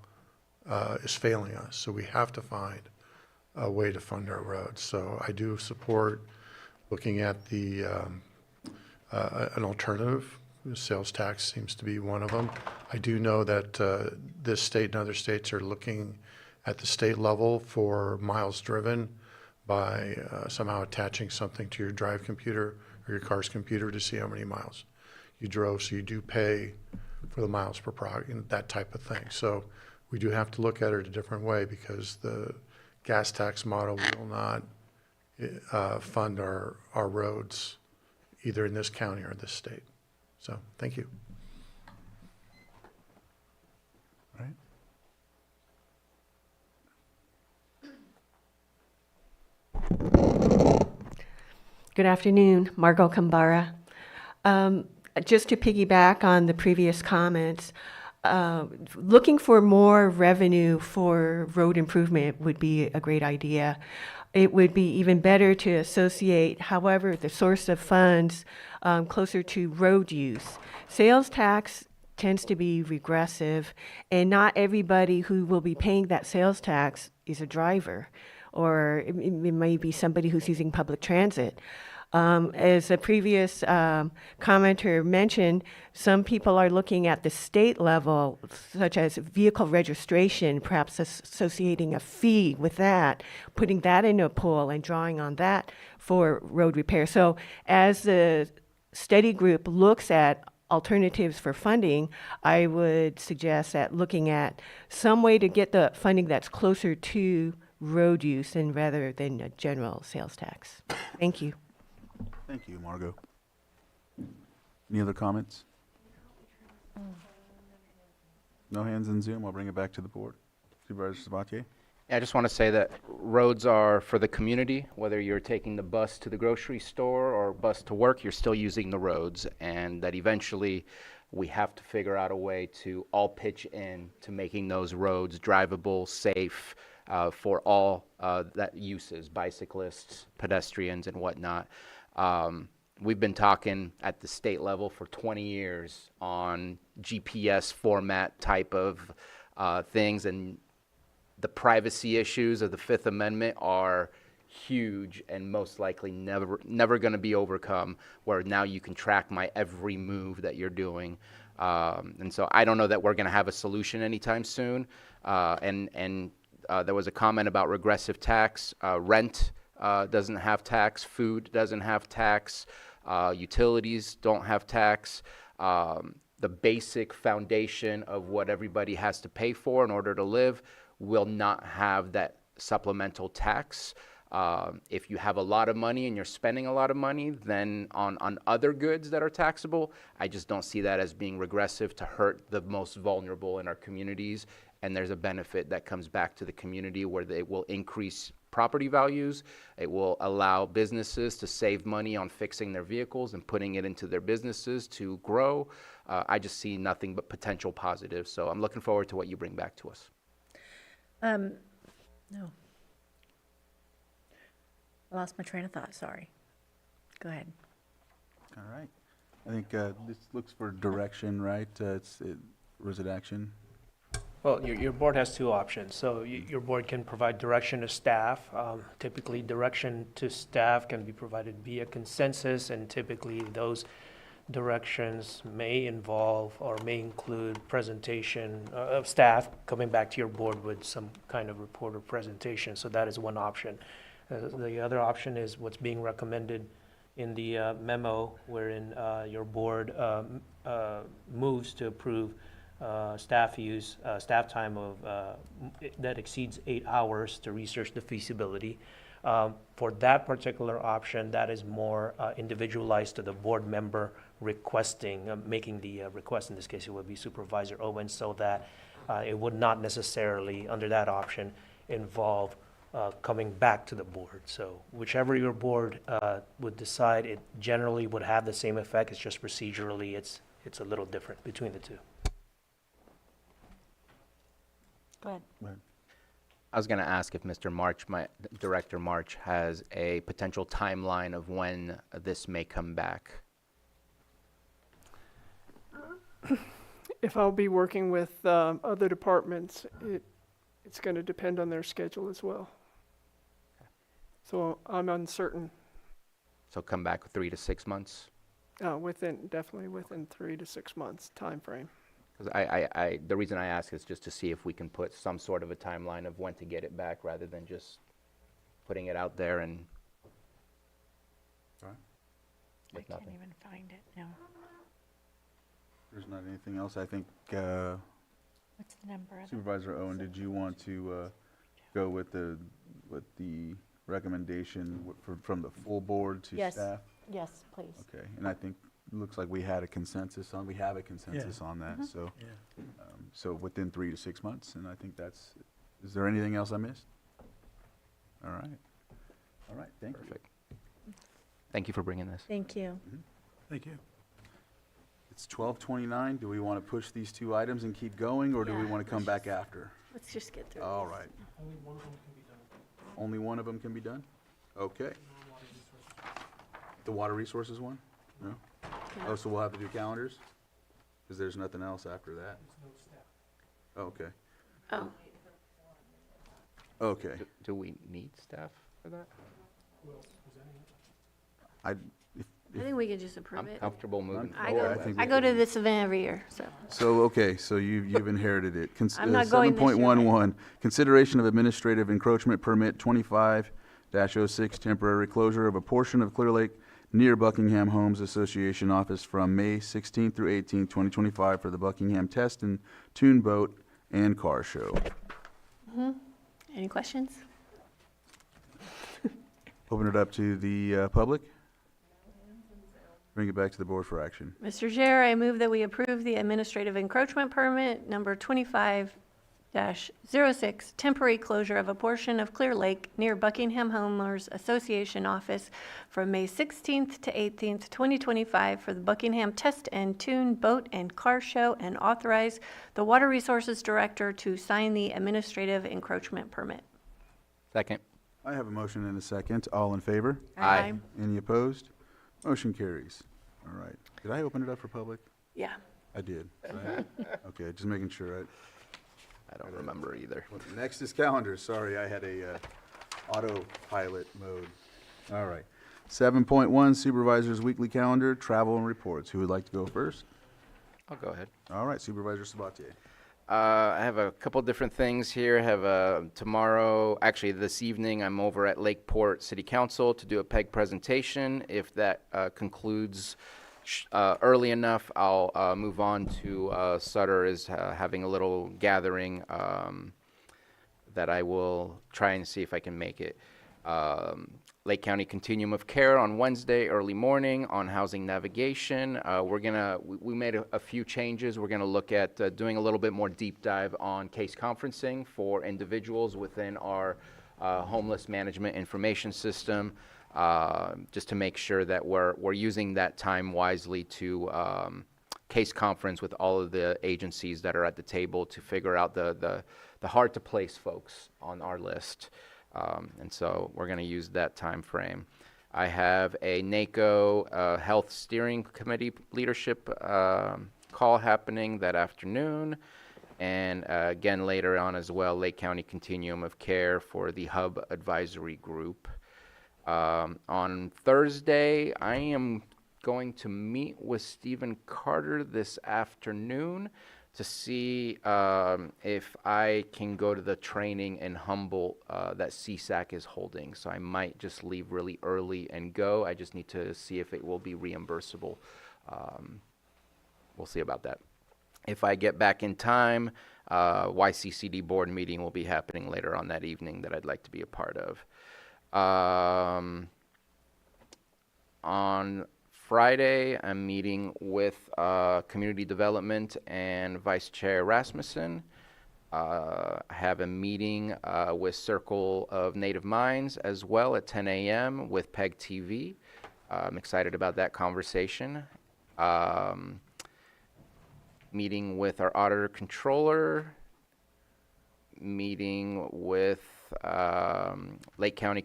is failing us. So we have to find a way to fund our roads. So I do support looking at the an alternative. Sales tax seems to be one of them. I do know that this state and other states are looking at the state level for miles driven by somehow attaching something to your drive computer or your car's computer to see how many miles you drove. So you do pay for the miles per that type of thing. So we do have to look at it a different way because the gas tax model will not fund our roads either in this county or this state. So, thank you. All right. Good afternoon, Margot Kambara. Just to piggyback on the previous comments, looking for more revenue for road improvement would be a great idea. It would be even better to associate, however, the source of funds closer to road use. Sales tax tends to be regressive, and not everybody who will be paying that sales tax is a driver, or it may be somebody who's using public transit. As a previous commenter mentioned, some people are looking at the state level, such as vehicle registration, perhaps associating a fee with that, putting that in a pool and drawing on that for road repair. So as the study group looks at alternatives for funding, I would suggest that looking at some way to get the funding that's closer to road use and rather than a general sales tax. Thank you. Thank you, Margot. Any other comments? No hands in Zoom. I'll bring it back to the board. Supervisor Sabatier? Yeah, I just want to say that roads are for the community. Whether you're taking the bus to the grocery store or bus to work, you're still using the roads, and that eventually we have to figure out a way to all pitch in to making those roads drivable, safe for all that uses, bicyclists, pedestrians, and whatnot. We've been talking at the state level for 20 years on GPS format type of things, and the privacy issues of the Fifth Amendment are huge and most likely never going to be overcome, where now you can track my every move that you're doing. And so I don't know that we're going to have a solution anytime soon. There was a comment about regressive tax. Rent doesn't have tax. Food doesn't have tax. Utilities don't have tax. The basic foundation of what everybody has to pay for in order to live will not have that supplemental tax. If you have a lot of money and you're spending a lot of money, then on other goods that are taxable, I just don't see that as being regressive to hurt the most vulnerable in our communities. And there's a benefit that comes back to the community where they will increase property values. It will allow businesses to save money on fixing their vehicles and putting it into their businesses to grow. I just see nothing but potential positives. So I'm looking forward to what you bring back to us. No. I lost my train of thought, sorry. Go ahead. All right. I think this looks for direction, right? Or is it action? Well, your board has two options. So your board can provide direction to staff. Typically, direction to staff can be provided via consensus, and typically those directions may involve or may include presentation of staff coming back to your board with some kind of report or presentation. So that is one option. The other option is what's being recommended in the memo, wherein your board moves to approve staff time of that exceeds 8 hours to research the feasibility. For that particular option, that is more individualized to the board member requesting, making the request. In this case, it would be Supervisor Owens, so that it would not necessarily, under that option, involve coming back to the board. So whichever your board would decide, it generally would have the same effect. It's just procedurally, it's a little different between the two. Go ahead. I was going to ask if Mr. March, Director March, has a potential timeline of when this may come back. If I'll be working with other departments, it's going to depend on their schedule as well. So I'm uncertain. So come back 3 to 6 months? Definitely within 3 to 6 months time frame. Because the reason I ask is just to see if we can put some sort of a timeline of when to get it back, rather than just putting it out there and I can't even find it now. There's not anything else. I think What's the number of it? Supervisor Owen, did you want to go with the recommendation from the full board to Yes. staff? Yes, please. Okay, and I think it looks like we have a consensus on that, so. Yeah. So within 3 to 6 months, and I think is there anything else I missed? All right, thank you. perfect. Thank you for bringing this. Thank you. Thank you. It's 12:29. Do we want to push these two items and keep going, or do we Yeah, want to come back after? Let's just get through All these. right. Only one of them can be done? Okay. The water resources one? No? Oh, so we'll have to do calendars? Because there's nothing else after that? Okay. Oh, Okay. Do we need staff for that? I, I think we could just approve I'm it. comfortable moving I forward. go, think I we go can- to this event every year, so. so you've inherited it. I'm not going this year, 7.11, consideration of administrative encroachment permit 25-06, temporary closure of a portion of Clear Lake near Buckingham Homes Association office from May 16th through 18th, 2025 for the Buckingham Test and Tune Boat and Car Show. Any questions? Open it up to the public. Bring it back to the board for action. Mr. Chair, I move that we approve the administrative encroachment permit number 25-06, temporary closure of a portion of Clear Lake near Buckingham Homeowners Association office from May 16th to 18th, 2025 for the Buckingham Test and Tune Boat and Car Show, and authorize the Water Resources Director to sign the administrative encroachment permit. Second. I have a motion and a second. All in favor? Aye. Any opposed? Motion carries. All right. Did I open it up for public? Yeah. I did. Right? Okay, just making sure. I don't remember either. Next is calendar. Sorry, I had autopilot mode. All right. 7.1 Supervisors Weekly Calendar, Travel and Reports. Who would like to go first? I'll go ahead. All right, Supervisor Sabatier. I have a couple different things here. I have tomorrow, actually this evening, I'm over at Lakeport City Council to do a PEG presentation. If that concludes early enough, I'll move on to Sutter is having a little gathering that I will try and see if I can make it. Lake County Continuum of Care on Wednesday, early morning on housing navigation. We made a few changes. We're gonna look at doing a little bit more deep dive on case conferencing for individuals within our homeless management information system, just to make sure that we're using that time wisely to case conference with all of the agencies that are at the table to figure out the hard to place folks on our list. And so we're going to use that time frame. I have a NACO Health Steering Committee leadership call happening that afternoon. And again, later on as well, Lake County Continuum of Care for the Hub Advisory Group. On Thursday, I am going to meet with Stephen Carter this afternoon to see if I can go to the training in Humboldt that CSAC is holding. So I might just leave really early and go. I just need to see if it will be reimbursable. We'll see about that. If I get back in time, YCCD board meeting will be happening later on that evening that I'd like to be a part of. On Friday, I'm meeting with Community Development and Vice Chair Rasmussen. I have a meeting with Circle of Native Minds as well at 10 a.m. with PEG TV. I'm excited about that conversation. Meeting with our Auditor Controller. Meeting with Lake County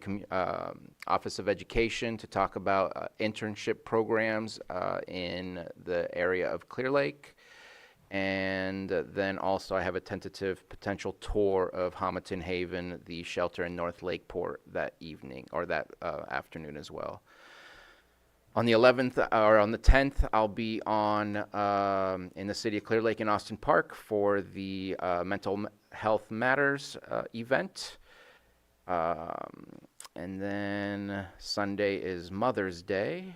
Office of Education to talk about internship programs in the area of Clear Lake. And then also I have a tentative potential tour of Homaton Haven, the shelter in North Lakeport that evening or that afternoon as well. On the 11th or on the 10th, I'll be on in the city of Clear Lake in Austin Park for the Mental Health Matters event. And then Sunday is Mother's Day.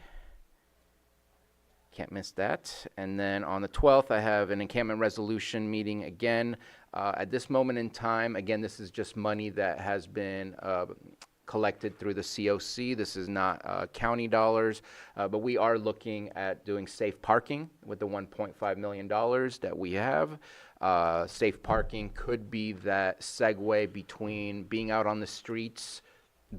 Can't miss that. And then on the 12th, I have an encampment resolution meeting again. At this moment in time, again, this is just money that has been collected through the COC. This is not county dollars, but we are looking at doing safe parking with the $1.5 million that we have. Safe parking could be that segue between being out on the streets,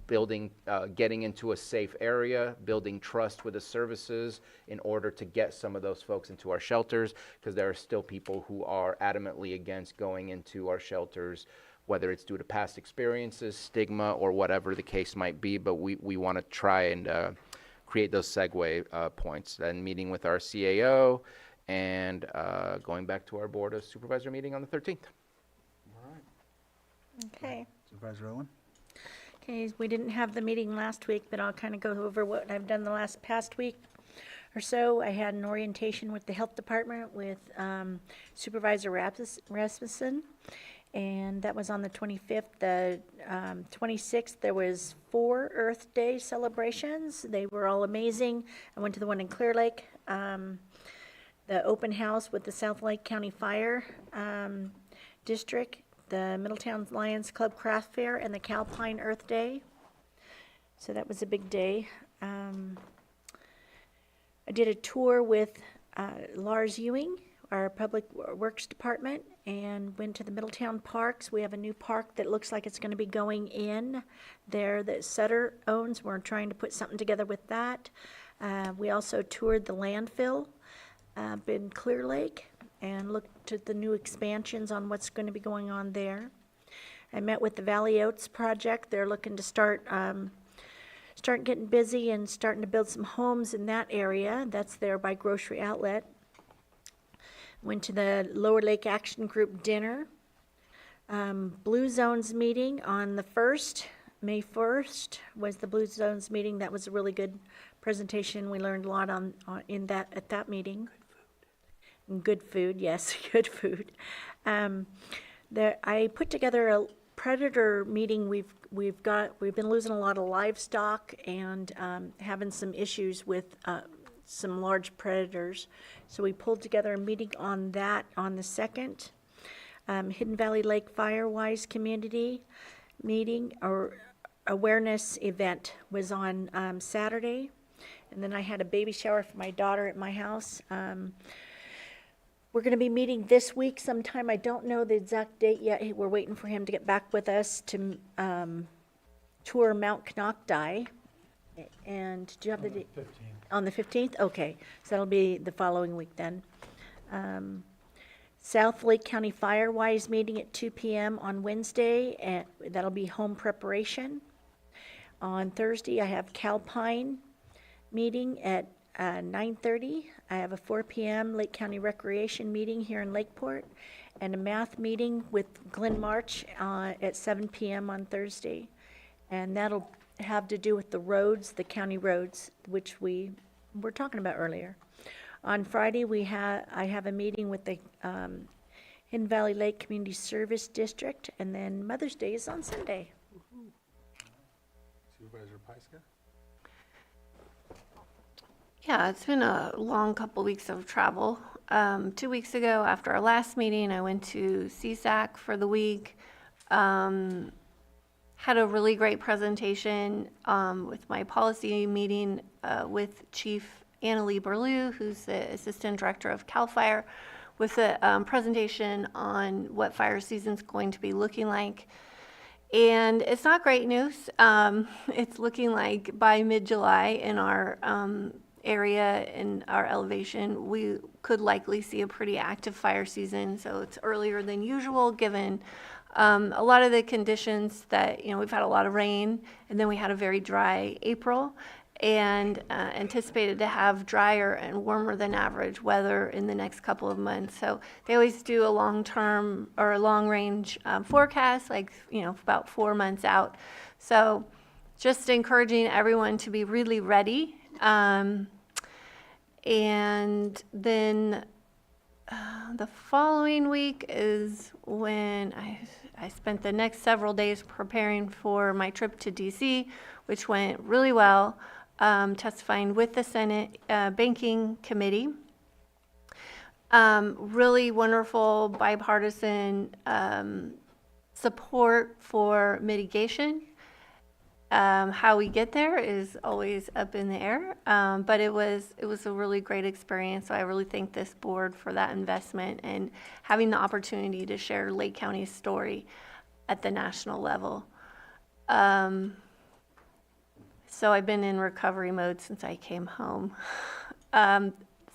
building, getting into a safe area, building trust with the services in order to get some of those folks into our shelters, because there are still people who are adamantly against going into our shelters, whether it's due to past experiences, stigma, or whatever the case might be. But we want to try and create those segue points. Then meeting with our CAO and going back to our Board of Supervisor meeting on the 13th. All right. Okay. Supervisor Owen? Okay, we didn't have the meeting last week, but I'll kind of go over what I've done the past week or so. I had an orientation with the Health Department with Supervisor Rasmussen, and that was on the 25th. The 26th, there was 4 Earth Day celebrations. They were all amazing. I went to the one in Clear Lake, the open house with the South Lake County Fire District, the Middletown Lions Club Craft Fair, and the Calpine Earth Day. So that was a big day. I did a tour with Lars Ewing, our Public Works Department, and went to the Middletown Parks. We have a new park that looks like it's going to be going in there that Sutter owns. We're trying to put something together with that. We also toured the landfill in Clear Lake and looked at the new expansions on what's going to be going on there. I met with the Valley Oats Project. They're looking to start getting busy and starting to build some homes in that area. That's there by Grocery Outlet. Went to the Lower Lake Action Group dinner. Blue Zones meeting on the 1st. May 1st was the Blue Zones meeting. That was a really good presentation. We learned a lot at that meeting. Good food, yes, good food. I put together a predator meeting. We've been losing a lot of livestock and having some issues with some large predators. So we pulled together a meeting on that on the 2nd. Hidden Valley Lake Firewise Community meeting or awareness event was on Saturday. And then I had a baby shower for my daughter at my house. We're going to be meeting this week sometime. I don't know the exact date yet. We're waiting for him to get back with us to tour Mount Knockdai. And do you have the date? 15th. On the 15th? Okay, so that'll be the following week then. South Lake County Firewise meeting at 2 p.m. on Wednesday, and that'll be home preparation. On Thursday, I have Calpine meeting at 9:30. I have a 4 p.m. Lake County Recreation meeting here in Lakeport, and a math meeting with Glenn March at 7 p.m. on Thursday. And that'll have to do with the roads, the county roads, which we were talking about earlier. On Friday, I have a meeting with the Hidden Valley Lake Community Service District, and then Mother's Day is on Sunday. Supervisor Pyska? Yeah, it's been a long couple weeks of travel. 2 weeks ago, after our last meeting, I went to CSAC for the week. Had a really great presentation with my policy meeting with Chief Annalee Berlew, who's the Assistant Director of CAL FIRE, with a presentation on what fire season's going to be looking like. And it's not great news. It's looking like by mid-July in our area, in our elevation, we could likely see a pretty active fire season. So it's earlier than usual, given a lot of the conditions that, we've had a lot of rain, and then we had a very dry April, and anticipated to have drier and warmer than average weather in the next couple of months. So they always do a long-term or a long-range forecast, like, about 4 months out. So just encouraging everyone to be really ready. And then the following week is when I spent the next several days preparing for my trip to DC, which went really well, testifying with the Senate Banking Committee. Really wonderful bipartisan support for mitigation. How we get there is always up in the air, but it was a really great experience. So I really thank this board for that investment and having the opportunity to share Lake County's story at the national level. So I've been in recovery mode since I came home.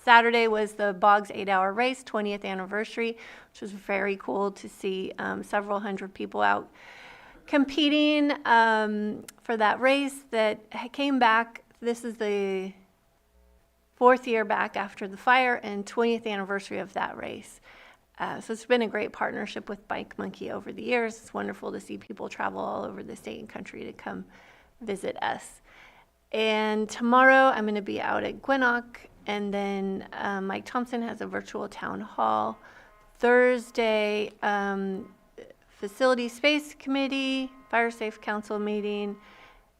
Saturday was the Boggs 8-hour race, 20th anniversary, which was very cool to see several hundred people out competing for that race that came back. This is the 4th year back after the fire and 20th anniversary of that race. So it's been a great partnership with Bike Monkey over the years. It's wonderful to see people travel all over the state and country to come visit us. And tomorrow I'm going to be out at Gwinnett, and then Mike Thompson has a virtual town hall. Thursday, Facility Space Committee, Fire Safe Council meeting,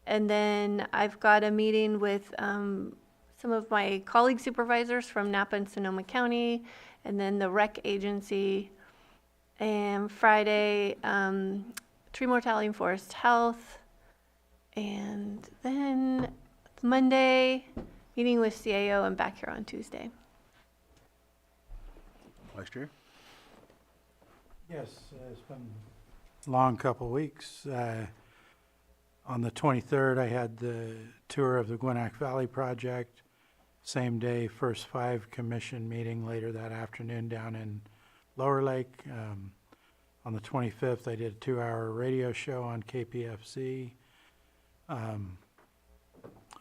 and then I've got a meeting with some of my colleague supervisors from Napa and Sonoma County, and then the rec agency. And Friday, tree mortality and forest health, and then Monday, meeting with CAO, and back here on Tuesday. Vice Chair? Yes, it's been a long couple weeks. On the 23rd, I had the tour of the Gwinnett Valley Project. Same day, first 5 commission meeting later that afternoon down in Lower Lake. On the 25th, I did a 2-hour radio show on KPFC.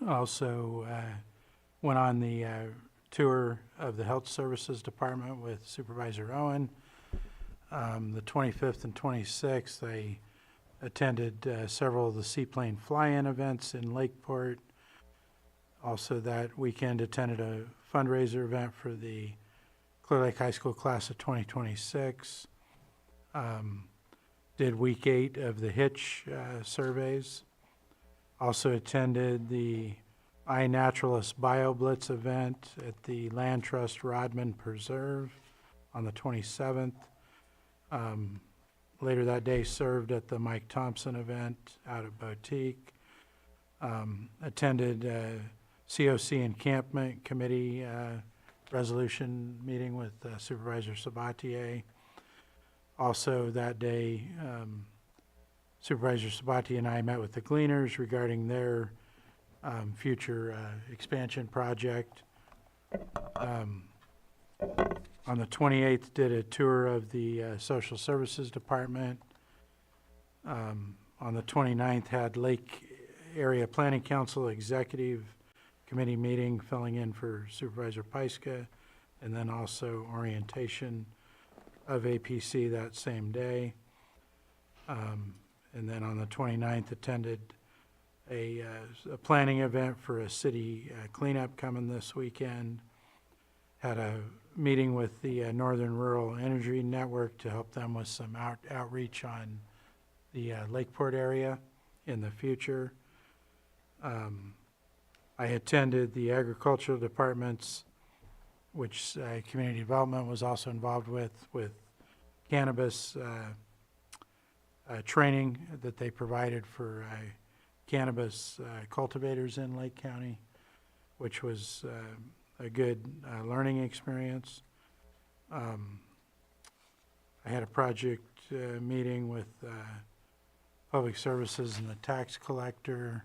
Also went on the tour of the Health Services Department with Supervisor Owen. The 25th and 26th, I attended several of the seaplane fly-in events in Lakeport. Also that weekend attended a fundraiser event for the Clear Lake High School class of 2026. Did week 8 of the Hitch surveys. Also attended the iNaturalist BioBlitz event at the Land Trust Rodman Preserve on the 27th. Later that day served at the Mike Thompson event out of Boutique. Attended COC Encampment Committee resolution meeting with Supervisor Sabatier. Also that day, Supervisor Sabatier and I met with the Gleaners regarding their future expansion project. On the 28th, did a tour of the Social Services Department. On the 29th, had Lake Area Planning Council Executive Committee meeting, filling in for Supervisor Pyska, and then also orientation of APC that same day. And then on the 29th, attended a planning event for a city cleanup coming this weekend. Had a meeting with the Northern Rural Energy Network to help them with some outreach on the Lakeport area in the future. I attended the agricultural departments, which community development was also involved with cannabis training that they provided for cannabis cultivators in Lake County, which was a good learning experience. I had a project meeting with Public Services and the tax collector.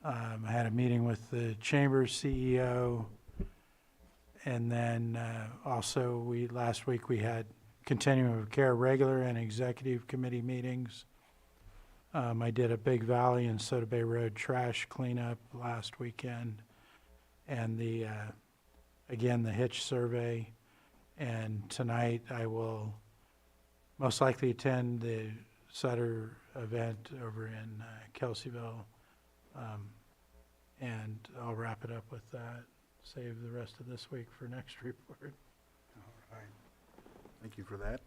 I had a meeting with the Chamber's CEO. And then also last week we had continuum of care regular and executive committee meetings. I did a Big Valley and Soda Bay Road trash cleanup last weekend, and again the Hitch survey. And tonight I will most likely attend the Sutter event over in Kelseyville, and I'll wrap it up with that. Save the rest of this week for next report. All right. Thank you for that.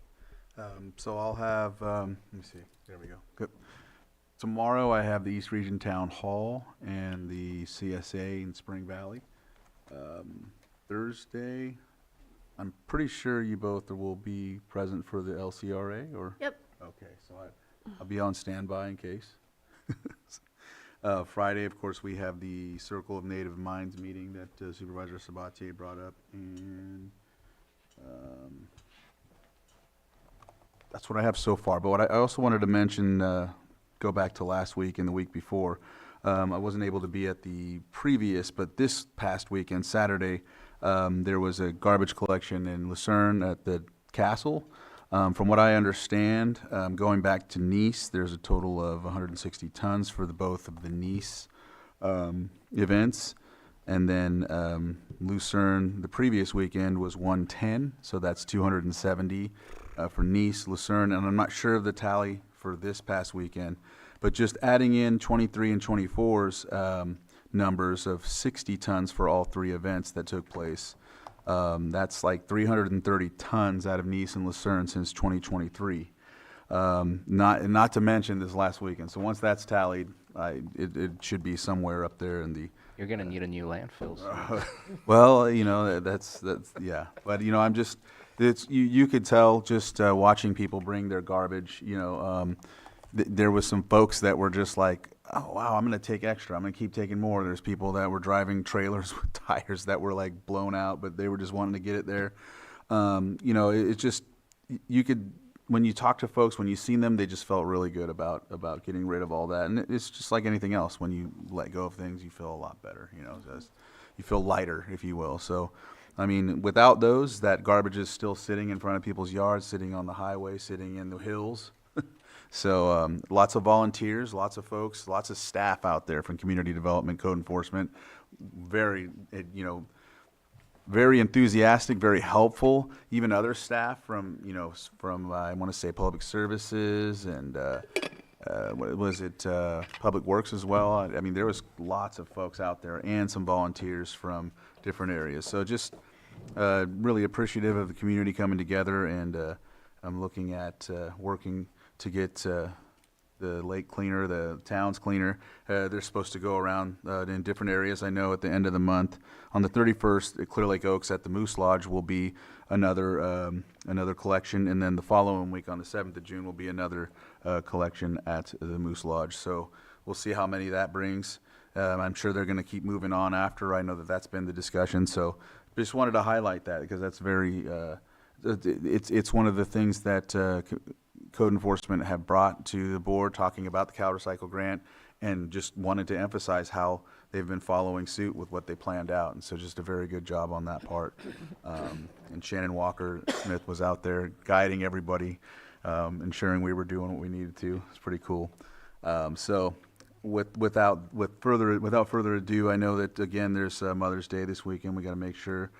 So I'll have, let me see, there we go. Good. Tomorrow I have the East Region Town Hall and the CSA in Spring Valley. Thursday, I'm pretty sure you both will be present for the LCRA, or? Yep. Okay, so I'll be on standby in case. Friday, of course, we have the Circle of Native Minds meeting that Supervisor Sabatier brought up, and that's what I have so far. But what I also wanted to mention, go back to last week and the week before. I wasn't able to be at the previous, but this past weekend, Saturday, there was a garbage collection in Lucerne at the castle. From what I understand, going back to Nice, there's a total of 160 tons for both of the Nice events. And then Lucerne, the previous weekend, was 110, so that's 270 for Nice, Lucerne, and I'm not sure of the tally for this past weekend. But just adding in 23 and 24's numbers of 60 tons for all three events that took place, that's like 330 tons out of Nice and Lucerne since 2023. Not to mention this last weekend. So once that's tallied, it should be somewhere up there in the. You're gonna need a new landfill soon. Well, you know, that's yeah. But you know, I'm just, you could tell just watching people bring their garbage. You know, there was some folks that were just like, oh wow, I'm gonna take extra. I'm gonna keep taking more. There's people that were driving trailers with tires that were like blown out, but they were just wanting to get it there. You know, it's just, you could, when you talk to folks, when you seen them, they just felt really good about getting rid of all that. And it's just like anything else. When you let go of things, you feel a lot better. You know, you feel lighter, if you will. So, I mean, without those, that garbage is still sitting in front of people's yards, sitting on the highway, sitting in the hills. So lots of volunteers, lots of folks, lots of staff out there from community development, code enforcement, very, you know, very enthusiastic, very helpful. Even other staff from, you know, from I want to say public services and what was it, Public Works as well. I mean, there was lots of folks out there and some volunteers from different areas. So just really appreciative of the community coming together, and I'm looking at working to get the lake cleaner, the town's cleaner. They're supposed to go around in different areas. I know at the end of the month, on the 31st, at Clear Lake Oaks at the Moose Lodge will be another collection, and then the following week on the 7th of June will be another collection at the Moose Lodge. So we'll see how many that brings. I'm sure they're going to keep moving on after. I know that that's been the discussion. So just wanted to highlight that because that's very, it's one of the things that code enforcement have brought to the board, talking about the Cal Recycle grant, and just wanted to emphasize how they've been following suit with what they planned out. And so just a very good job on that part. And Shannon Walker Smith was out there guiding everybody, ensuring we were doing what we needed to. It's pretty cool. So without further ado, I know that again there's Mother's Day this weekend. We got to make sure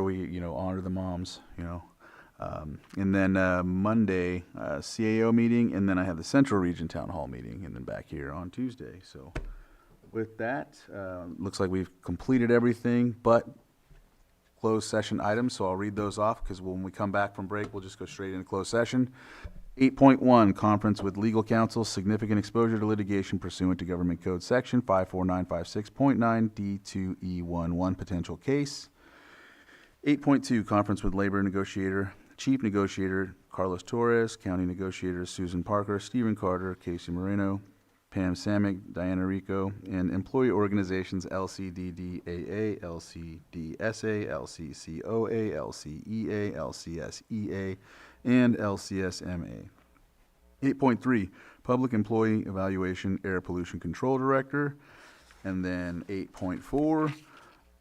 we honor the moms. And then Monday CAO meeting, and then I have the Central Region Town Hall meeting, and then back here on Tuesday. So with that, looks like we've completed everything but closed session items. So I'll read those off because when we come back from break, we'll just go straight into closed session. 8.1, conference with legal counsel, significant exposure to litigation pursuant to Government Code Section 54956.9 D2E11, potential case. 8.2, conference with labor negotiator, chief negotiator Carlos Torres, county negotiators Susan Parker, Stephen Carter, Casey Moreno, Pam Samick, Diana Rico, and employee organizations LCDDAA, LCDSA, LCCOA, LCEA, LCSEA, and LCSMA. 8.3, Public Employee Evaluation Air Pollution Control Director. And then 8.4,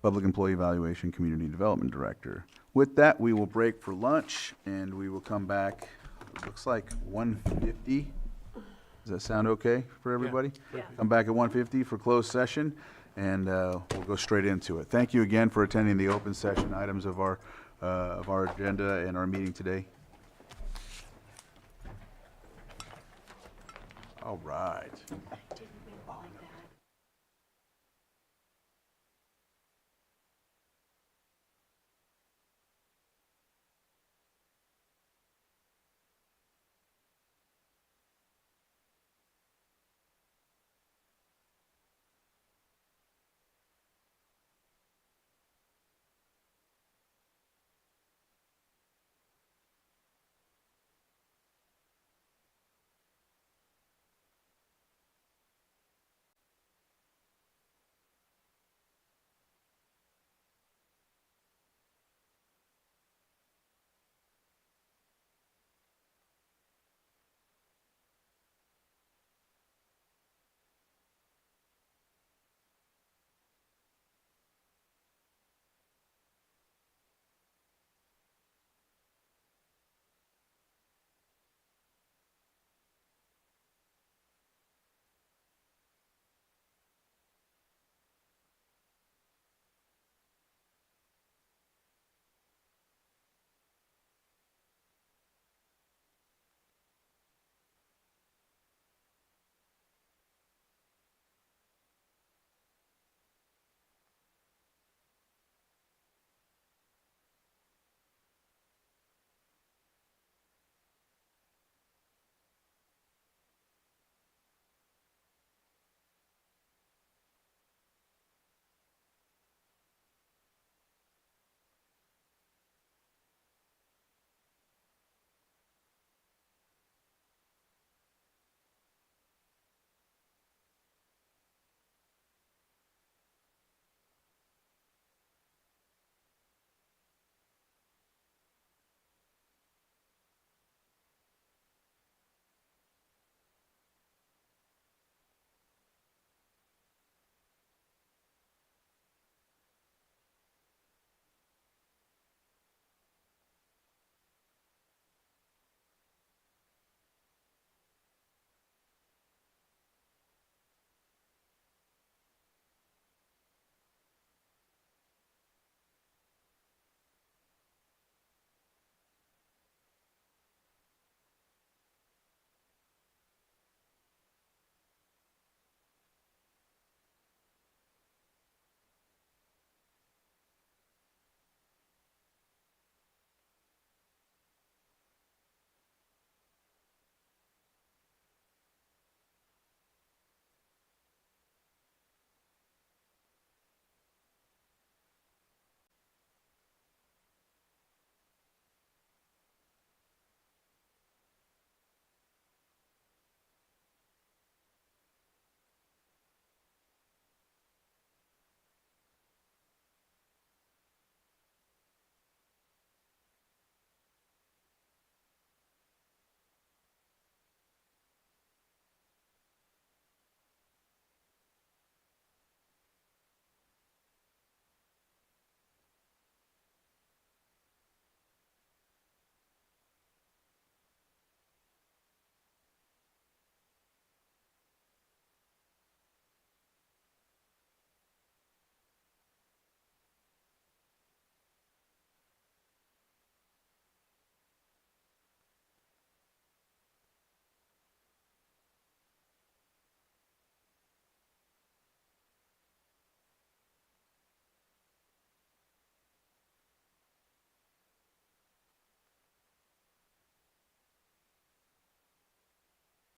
Public Employee Evaluation Community Development Director. With that, we will break for lunch, and we will come back, it looks like 1:50. Does that sound okay for everybody? Yeah. Come back at 1:50 for closed session, and we'll go straight into it. Thank you again for attending the open session items of our agenda and our meeting today. All right.